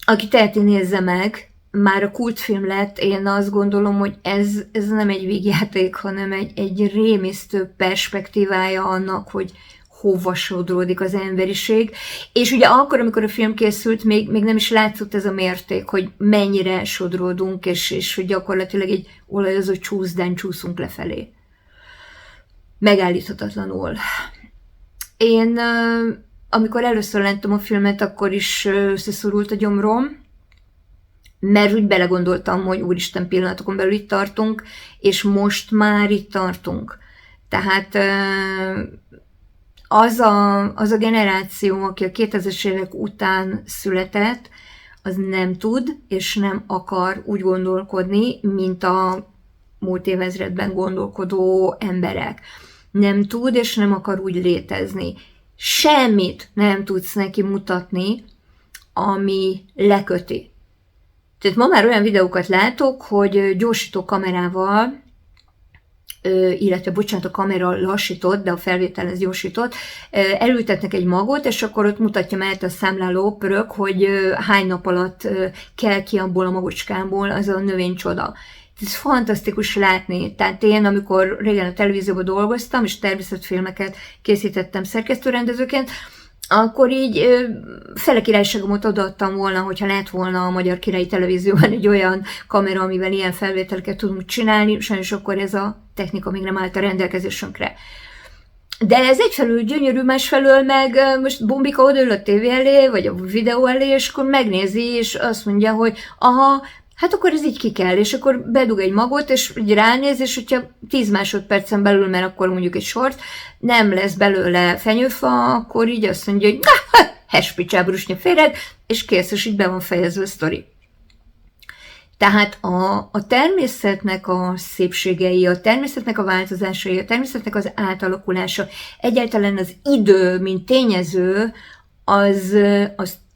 Aki teheti, nézze meg, már a kultfilm lett, én azt gondolom, hogy ez nem egy vígjáték, hanem egy rémisztő perspektívája annak, hogy hova sodródik az emberiség. És ugye akkor, amikor a film készült, még nem is látszott ez a mérték, hogy mennyire sodródunk, és hogy gyakorlatilag egy olajozó csúszdán csúszunk lefelé. Megállíthatatlanul. Én, amikor először láttam a filmet, akkor is összeszorult a gyomrom, mert úgy belegondoltam, hogy úristen, pillanatokon belül itt tartunk, és most már itt tartunk. Tehát az a generáció, aki a 2000-es évek után született, az nem tud és nem akar úgy gondolkodni, mint a múlt évezredben gondolkodó emberek. nem tud és nem akar úgy létezni. Semmit nem tudsz neki mutatni, ami leköti. Tehát ma már olyan videókat látok, hogy gyorsító kamerával, illetve bocsánat, a kamera lassított, de a felvétel ez gyorsított, elültetnek egy magot, és akkor ott mutatja mellett a számláló pörög, hogy hány nap alatt kell ki abból a magocskából az a növénycsoda. Ez fantasztikus látni. Tehát én, amikor régen a televízióban dolgoztam, és természetfilmeket készítettem szerkesztőrendezőként, akkor így fele királyságomot odaadtam volna, hogyha lett volna a Magyar Királyi Televízióban egy olyan kamera, amivel ilyen felvételeket tudunk csinálni, sajnos akkor ez a technika még nem állt a rendelkezésünkre. De ez egyfelől gyönyörű, másfelől meg most Bombika odaül a tévé elé, vagy a videó elé, és akkor megnézi, és azt mondja, hogy aha, hát akkor ez így ki kell, és akkor bedug egy magot, és így ránéz, és hogyha 10 másodpercen belül, mert akkor mondjuk egy sort, nem lesz belőle fenyőfa, akkor így azt mondja, hogy hespicsábrusnya féreg, és kész, és így be van fejezve a sztori. Tehát a természetnek a szépségei, a természetnek a változásai, a természetnek az átalakulása, egyáltalán az idő, mint tényező, az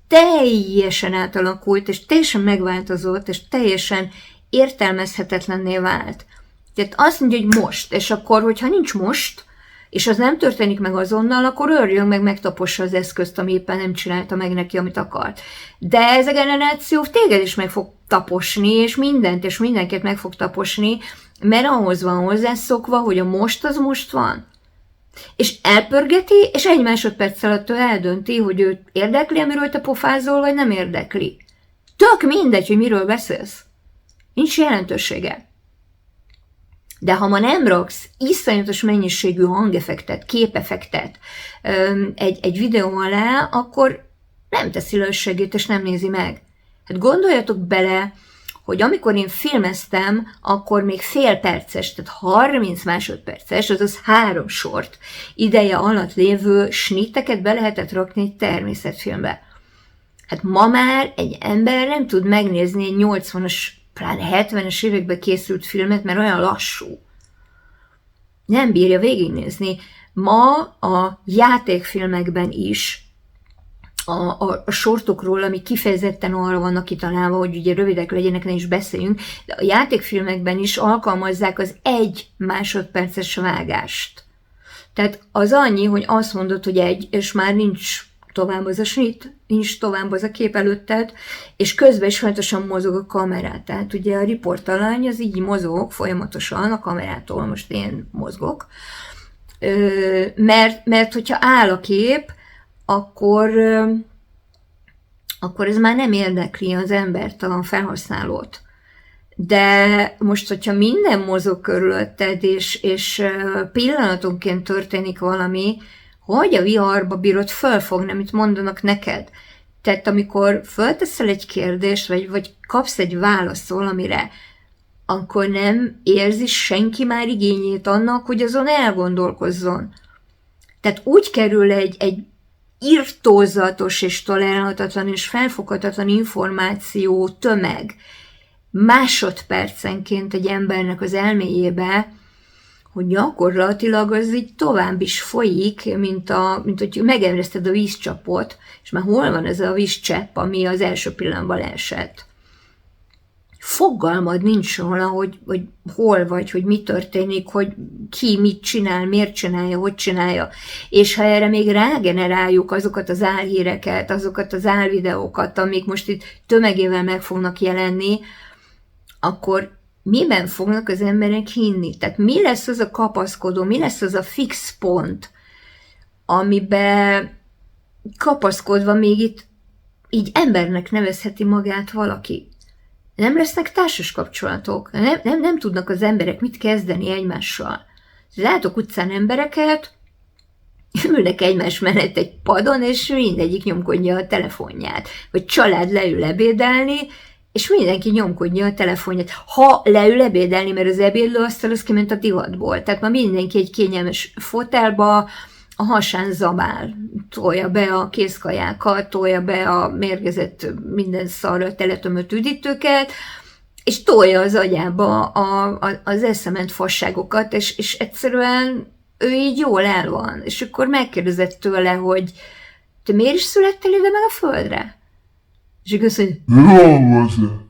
teljesen átalakult, és teljesen megváltozott, és teljesen értelmezhetetlenné vált. Tehát azt mondja, hogy most, és akkor, hogyha nincs most, és az nem történik meg azonnal, akkor örjön meg, megtapossa az eszközt, ami éppen nem csinálta meg neki, amit akart. De ez a generáció téged is meg fog taposni, és mindent, és mindenkit meg fog taposni, mert ahhoz van hozzászokva, hogy a most az most van. És elpörgeti, és 1 másodperc alatt ő eldönti, hogy őt érdekli, amiről te pofázol, vagy nem érdekli. Tök mindegy, hogy miről beszélsz. Nincs jelentősége. De ha ma nem raksz iszonyatos mennyiségű hangeffektet, képeffektet egy videó alá, akkor nem teszi le összegét, és nem nézi meg. Hát gondoljatok bele, hogy amikor én filmeztem, akkor még fél perces, tehát 30 másodperces, azaz 3 sort ideje alatt lévő snitteket be lehetett rakni egy természetfilmbe. Hát ma már egy ember nem tud megnézni egy 80-as, pláne 70-es években készült filmet, mert olyan lassú. Nem bírja végignézni. Ma a játékfilmekben is a sortokról, amik kifejezetten arra vannak kitalálva, hogy ugye rövidek legyenek, ne is beszéljünk, de a játékfilmekben is alkalmazzák az 1 másodperces vágást. Tehát az annyi, hogy azt mondod, hogy 1, és már nincs tovább az a snit, nincs tovább az a kép előtted, és közben is folyamatosan mozog a kamera. Tehát ugye a riportalany az így mozog folyamatosan a kamerától, most én mozgok, mert hogyha áll a kép, akkor ez már nem érdekli az embert, a felhasználót. De most, hogyha minden mozog körülötted, és pillanatonként történik valami, hogy a viharba bírod fölfogni, amit mondanak neked. Tehát amikor fölteszel egy kérdést, vagy kapsz egy választ valamire, akkor nem érzi senki már igényét annak, hogy azon elgondolkozzon. Tehát úgy kerül egy irtózatos és tolerálhatatlan és felfoghatatlan információ tömeg másodpercenként egy embernek az elméjébe, hogy gyakorlatilag az így tovább is folyik, mint hogy megebreszted a vízcsapot, és már hol van ez a vízcsepp, ami az első pillanatban leesett. Fogalmad nincs róla, hogy hol vagy, hogy mi történik, hogy ki mit csinál, miért csinálja, hogy csinálja. És ha erre még rágeneráljuk azokat az álhíreket, azokat az álvideókat, amik most itt tömegével meg fognak jelenni, akkor miben fognak az emberek hinni? Tehát mi lesz az a kapaszkodó, mi lesz az a fix pont, amiben kapaszkodva még itt így embernek nevezheti magát valaki? Nem lesznek társas kapcsolatok, nem tudnak az emberek mit kezdeni egymással. Látok utcán embereket, ülnek egymás mellett egy padon, és mindegyik nyomkodja a telefonját. Vagy család leül ebédelni, és mindenki nyomkodja a telefonját. Ha leül ebédelni, mert az ebédlőasztal az kiment a divatból. Tehát ma mindenki egy kényelmes fotelba, a hasán zabál, tolja be a kézkajákat, tolja be a mérgezett minden szarra teletömött üdítőket, és tolja az agyába az eszement fasságokat, és egyszerűen ő így jól el van. És akkor megkérdezett tőle, hogy te miért is születtél ide meg a földre? És akkor azt mondja,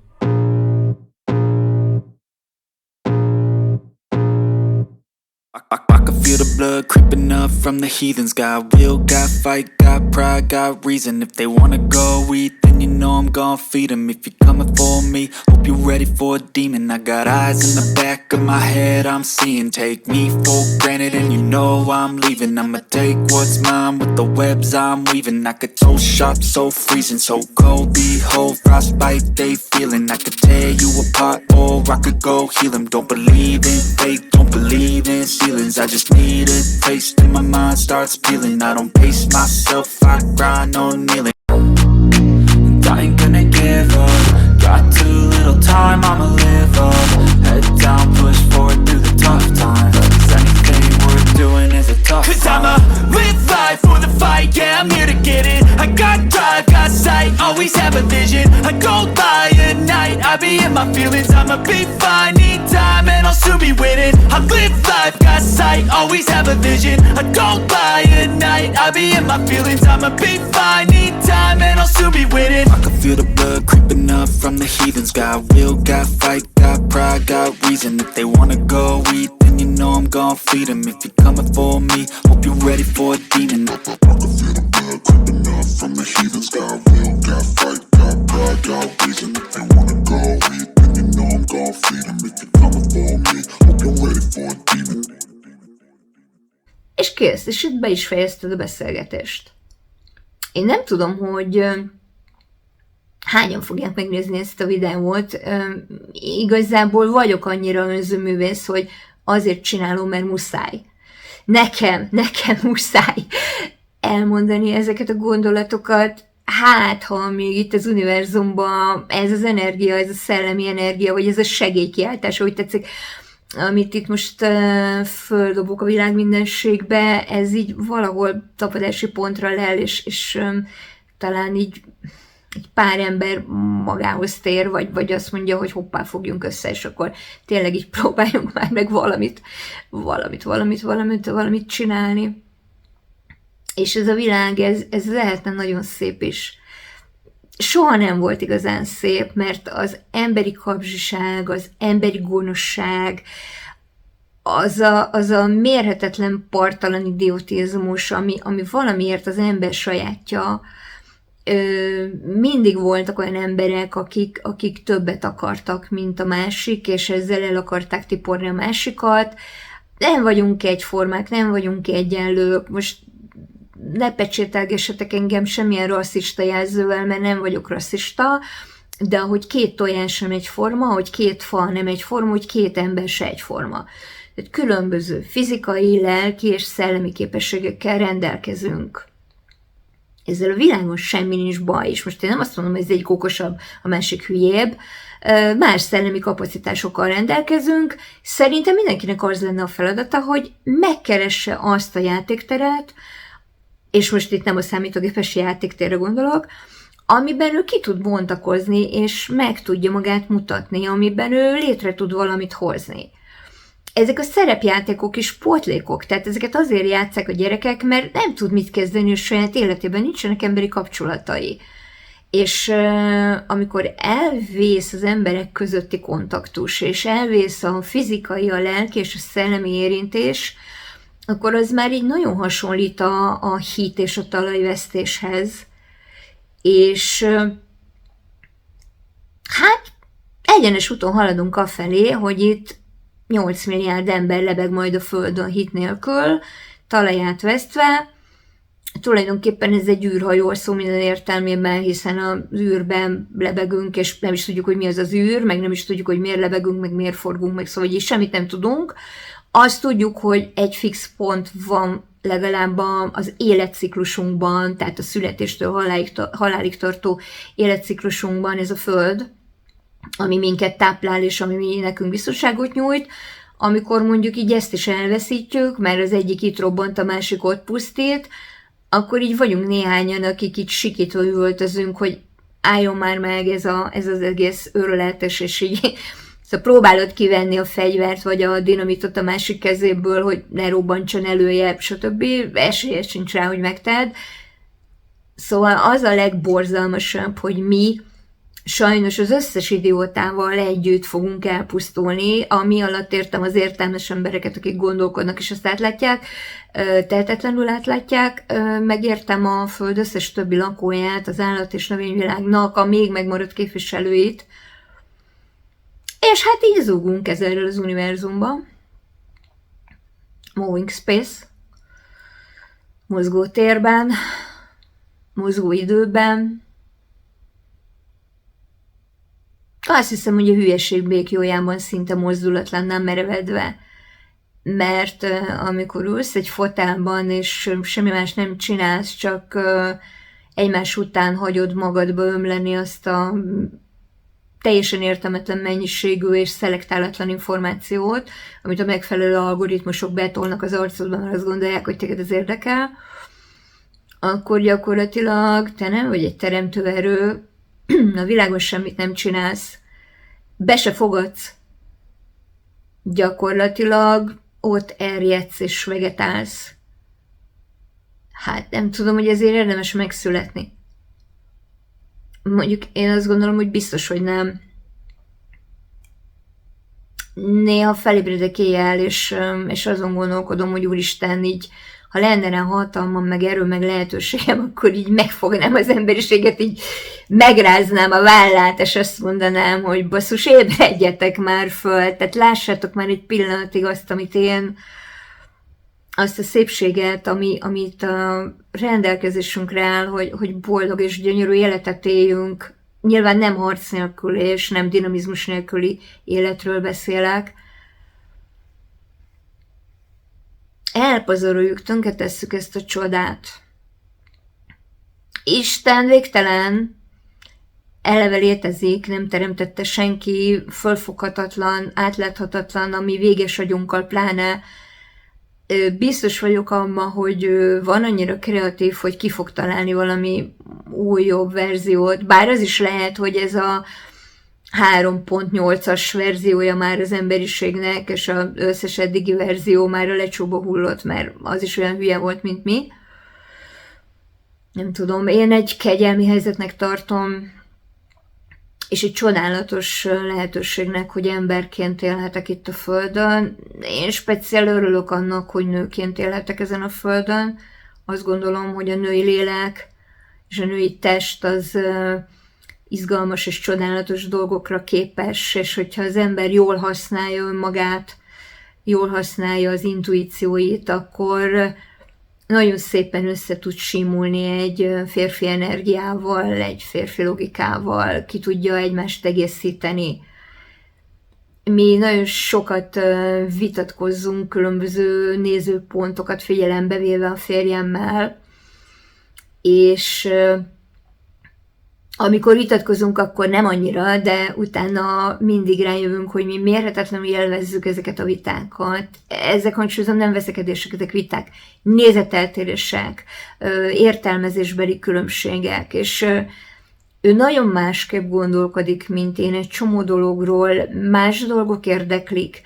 I can feel the blood creeping up from the heathens. Got will, got fight, got pride, got reason. If they wanna go eat, then you know I'm gon' feed them. If you're coming for me, hope you're ready for a demon. I got eyes in the back of my head, I'm seeing. Take me for granted and you know I'm leaving. I'ma take what's mine with the webs I'm weaving. I could so sharp, so freezing, so cold. Behold, frostbite they feeling. I could tear you apart or I could go heal them. Don't believe in fate, don't believe in ceilings. I just need a taste and my mind starts peeling. I don't pace myself, I grind on kneeling. And I ain't gonna give up. Got too little time, I'ma live up. Head down, push forward through the tough times. 'Cause anything worth doing is a tough 'Cause I'ma live life for the fight, yeah, I'm here to get it. I got drive, got sight, always have a vision. I go by at night, I be in my feelings. I'ma be fine, need time and I'll soon be winning. I live life, got sight, always have a vision. I go by at night, I be in my feelings. I'ma be fine, need time and I'll soon be winning. I can feel the blood creeping up from the heathens. Got will, got fight, got pride, got reason. If they wanna go eat, then you know I'm gon' feed them. If you're coming for me, hope you're ready for a demon. I can feel the blood creeping up from the heathens. Got will, got fight, got pride, got reason. If they wanna go eat, then you know I'm gon' feed them. If you're coming for me, hope you're ready for a demon. és kész, és itt be is fejezted a beszélgetést. Én nem tudom, hogy hányan fogják megnézni ezt a videót. Igazából vagyok annyira önzőművész, hogy azért csinálom, mert muszáj. Nekem muszáj elmondani ezeket a gondolatokat. Hát, ha még itt az univerzumban ez az energia, ez a szellemi energia, vagy ez a segélykiáltás, ahogy tetszik, amit itt most földobok a világ mindenségbe, ez így valahol tapadási pontra lel, és talán így egy pár ember magához tér, vagy azt mondja, hogy hoppá, fogjunk össze, és akkor tényleg így próbáljunk már meg valamit csinálni. És ez a világ, ez lehetne nagyon szép is. Soha nem volt igazán szép, mert az emberi kapzsiság, az emberi gonoszság, az a mérhetetlen parttalan idiotizmus, ami valamiért az ember sajátja. Mindig voltak olyan emberek, akik többet akartak, mint a másik, és ezzel el akarták tiporni a másikat. Nem vagyunk egyformák, nem vagyunk egyenlők. Most ne pecsételgessetek engem semmilyen rasszista jelzővel, mert nem vagyok rasszista, de ahogy két tojás sem egyforma, ahogy két fa nem egyforma, hogy két ember se egyforma. Tehát különböző fizikai, lelki és szellemi képességekkel rendelkezünk. Ezzel a világon semmi nincs baj, és most én nem azt mondom, hogy ez egy okosabb, a másik hülyébb, más szellemi kapacitásokkal rendelkezünk. Szerintem mindenkinek az lenne a feladata, hogy megkeresse azt a játékteret, és most itt nem a számítógépes játéktérre gondolok, amiben ő ki tud bontakozni, és meg tudja magát mutatni, amiben ő létre tud valamit hozni. Ezek a szerepjátékok is pótlékok, tehát ezeket azért játsszák a gyerekek, mert nem tud mit kezdeni a saját életében, nincsenek emberi kapcsolatai. És amikor elvész az emberek közötti kontaktus, és elvész a fizikai, a lelki és a szellemi érintés, akkor az már így nagyon hasonlít a hit és a talajvesztéshez. És hát egyenes úton haladunk afelé, hogy itt 8 milliárd ember lebeg majd a Földön hit nélkül, talaját vesztve. Tulajdonképpen ez egy űrhajó szó minden értelmében, hiszen az űrben lebegünk, és nem is tudjuk, hogy mi az az űr, meg nem is tudjuk, hogy miért lebegünk, meg miért forgunk, meg szóval így semmit nem tudunk. Azt tudjuk, hogy egy fix pont van legalább az életciklusunkban, tehát a születéstől halálig tartó életciklusunkban ez a Föld, ami minket táplál, és ami nekünk biztonságot nyújt. Amikor mondjuk így ezt is elveszítjük, mert az egyik itt robbant, a másik ott pusztít, akkor így vagyunk néhányan, akik így sikítva üvöltözünk, hogy álljon már meg ez az egész őrületes, és így Szóval próbálod kivenni a fegyvert, vagy a dinamitot a másik kezéből, hogy ne robbantson elője, stb. Esélye sincs rá, hogy megted. Szóval az a legborzalmasabb, hogy mi sajnos az összes idiótával együtt fogunk elpusztulni, ami alatt értem az értelmes embereket, akik gondolkodnak és azt átlátják, tehetetlenül átlátják, megértem a Föld összes többi lakóját, az állat- és növényvilágnak a még megmaradt képviselőit, és hát így zúgunk ezzel az univerzumba. Moving space, mozgó térben, mozgó időben. Azt hiszem, hogy a hülyeség békjójában szinte mozdulatlan, merevedve. Mert amikor ülsz egy fotelban, és semmi más nem csinálsz, csak egymás után hagyod magadba ömleni azt a teljesen értelmetlen mennyiségű és szelektálatlan információt, amit a megfelelő algoritmusok betolnak az arcodban, mert azt gondolják, hogy téged ez érdekel, akkor gyakorlatilag te nem vagy egy teremtő erő, a világon semmit nem csinálsz, be se fogadsz. Gyakorlatilag ott erjedsz és vegetálsz. Hát nem tudom, hogy ezért érdemes megszületni. Mondjuk én azt gondolom, hogy biztos, hogy nem. Néha felébredek éjjel, és azon gondolkodom, hogy úristen, így, ha lenne rá hatalmam, meg erő, meg lehetőségem, akkor így megfognám az emberiséget, így megráznám a vállát, és azt mondanám, hogy basszus, ébredjetek már föl, tehát lássátok már egy pillanatig azt, amit én, azt a szépséget, amit a rendelkezésünkre áll, hogy boldog és gyönyörű életet éljünk. Nyilván nem harc nélkül és nem dinamizmus nélküli életről beszélek. Elpazaroljuk, tönkretesszük ezt a csodát. Isten végtelen, eleve létezik, nem teremtette senki, fölfoghatatlan, átláthatatlan, ami véges agyunkkal pláne. Biztos vagyok abban, hogy van annyira kreatív, hogy ki fog találni valami új, jobb verziót, bár az is lehet, hogy ez a 3.8-as verziója már az emberiségnek, és az összes eddigi verzió már a lecsóba hullott, mert az is olyan hülye volt, mint mi. Nem tudom, én egy kegyelmi helyzetnek tartom, és egy csodálatos lehetőségnek, hogy emberként élhetek itt a Földön. Én speciál örülök annak, hogy nőként élhetek ezen a Földön. Azt gondolom, hogy a női lélek és a női test az izgalmas és csodálatos dolgokra képes, és hogyha az ember jól használja önmagát, jól használja az intuícióit, akkor nagyon szépen össze tud simulni egy férfi energiával, egy férfi logikával, ki tudja egymást egészíteni. Mi nagyon sokat vitatkozzunk, különböző nézőpontokat figyelembe véve a férjemmel, és amikor vitatkozunk, akkor nem annyira, de utána mindig rájövünk, hogy mi mérhetetlenül élvezzük ezeket a vitákat. Ezek hangsúlyozom, nem veszekedések, ezek viták, nézeteltérések, értelmezésbeli különbségek, és ő nagyon másképp gondolkodik, mint én egy csomó dologról, más dolgok érdeklik,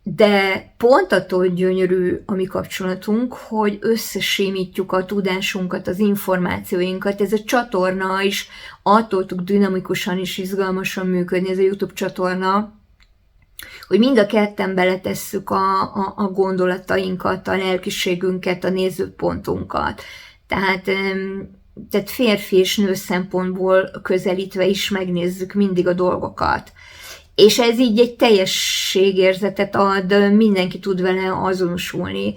de pont attól gyönyörű a mi kapcsolatunk, hogy összesímítjuk a tudásunkat, az információinkat. Ez a csatorna is attól tud dinamikusan és izgalmasan működni, ez a YouTube csatorna, hogy mind a ketten beletesszük a gondolatainkat, a lelkiségünket, a nézőpontunkat. Tehát férfi és nő szempontból közelítve is megnézzük mindig a dolgokat. És ez így egy teljességérzetet ad, mindenki tud vele azonosulni.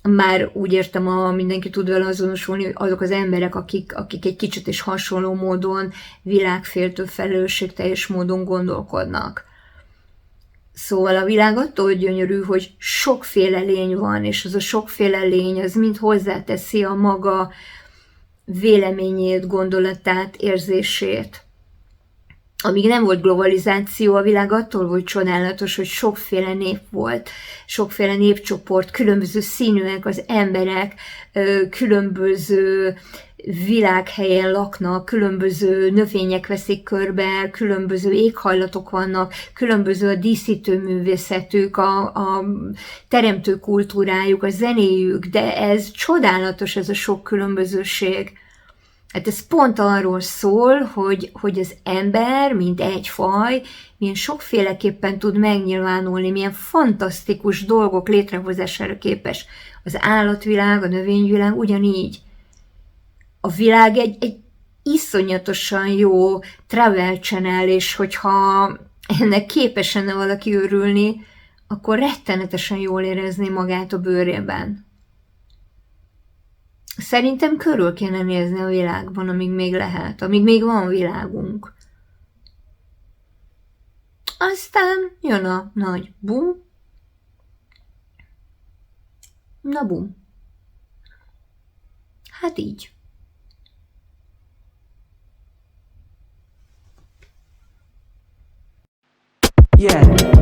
Már úgy értem, mindenki tud vele azonosulni, azok az emberek, akik egy kicsit is hasonló módon, világféltő felelősségteljes módon gondolkodnak. Szóval a világ attól gyönyörű, hogy sokféle lény van, és az a sokféle lény az mind hozzáteszi a maga véleményét, gondolatát, érzését. Amíg nem volt globalizáció, a világ attól volt csodálatos, hogy sokféle nép volt, sokféle népcsoport, különböző színűek az emberek, különböző világhelyen laknak, különböző növények veszik körbe, különböző éghajlatok vannak, különböző a díszítőművészetük, a teremtő kultúrájuk, a zenéjük, de ez csodálatos, ez a sok különbözőség. Hát ez pont arról szól, hogy az ember, mint egy faj, milyen sokféleképpen tud megnyilvánulni, milyen fantasztikus dolgok létrehozására képes. Az állatvilág, a növényvilág ugyanígy. A világ egy iszonyatosan jó travel channel, és hogyha ennek képes valaki örülni, akkor rettenetesen jól érezni magát a bőrében. Szerintem körül kéne nézni a világban, amíg még lehet, amíg még van világunk. Aztán jön a nagy bum. Na bum. Hát így. Yeah.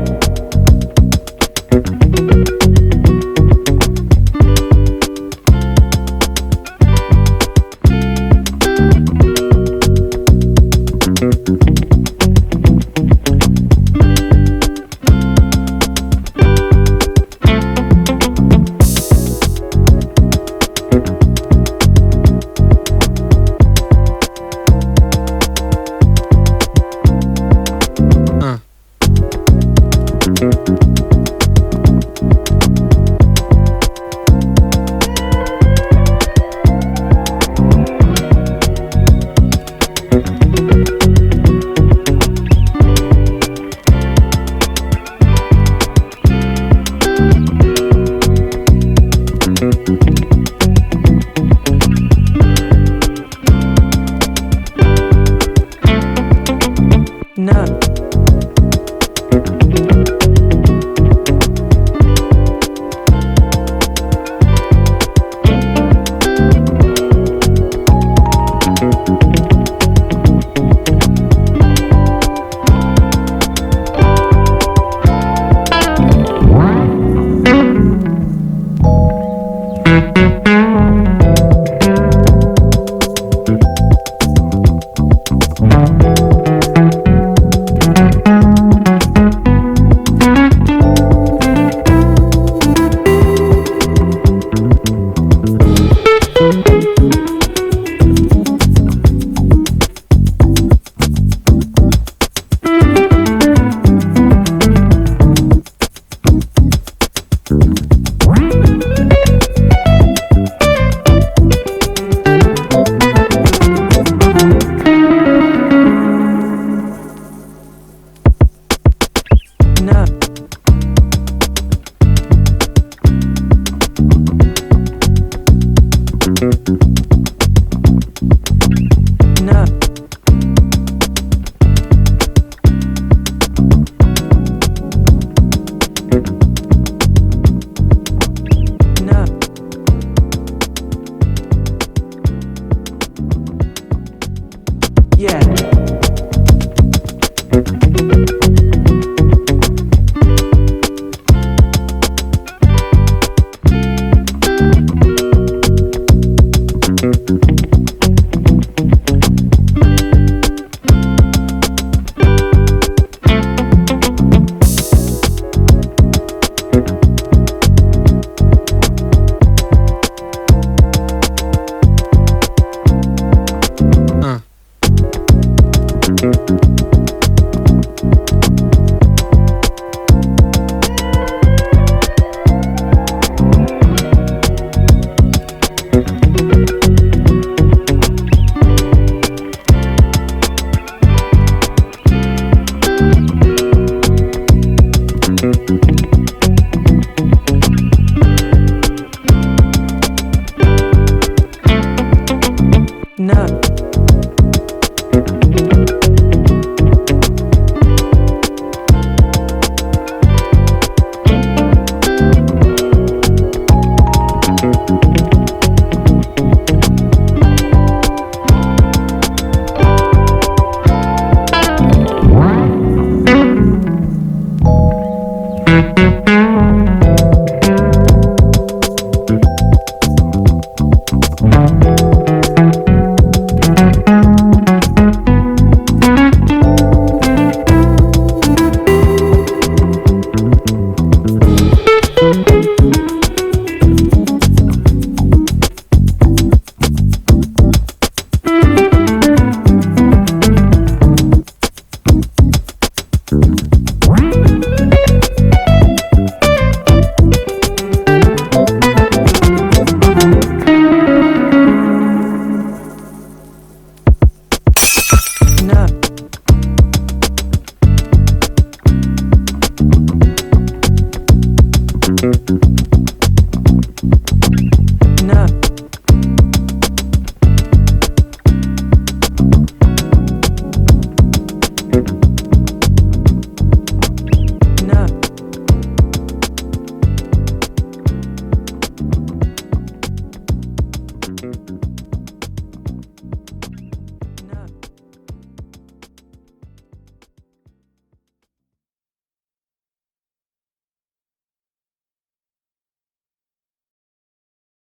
No.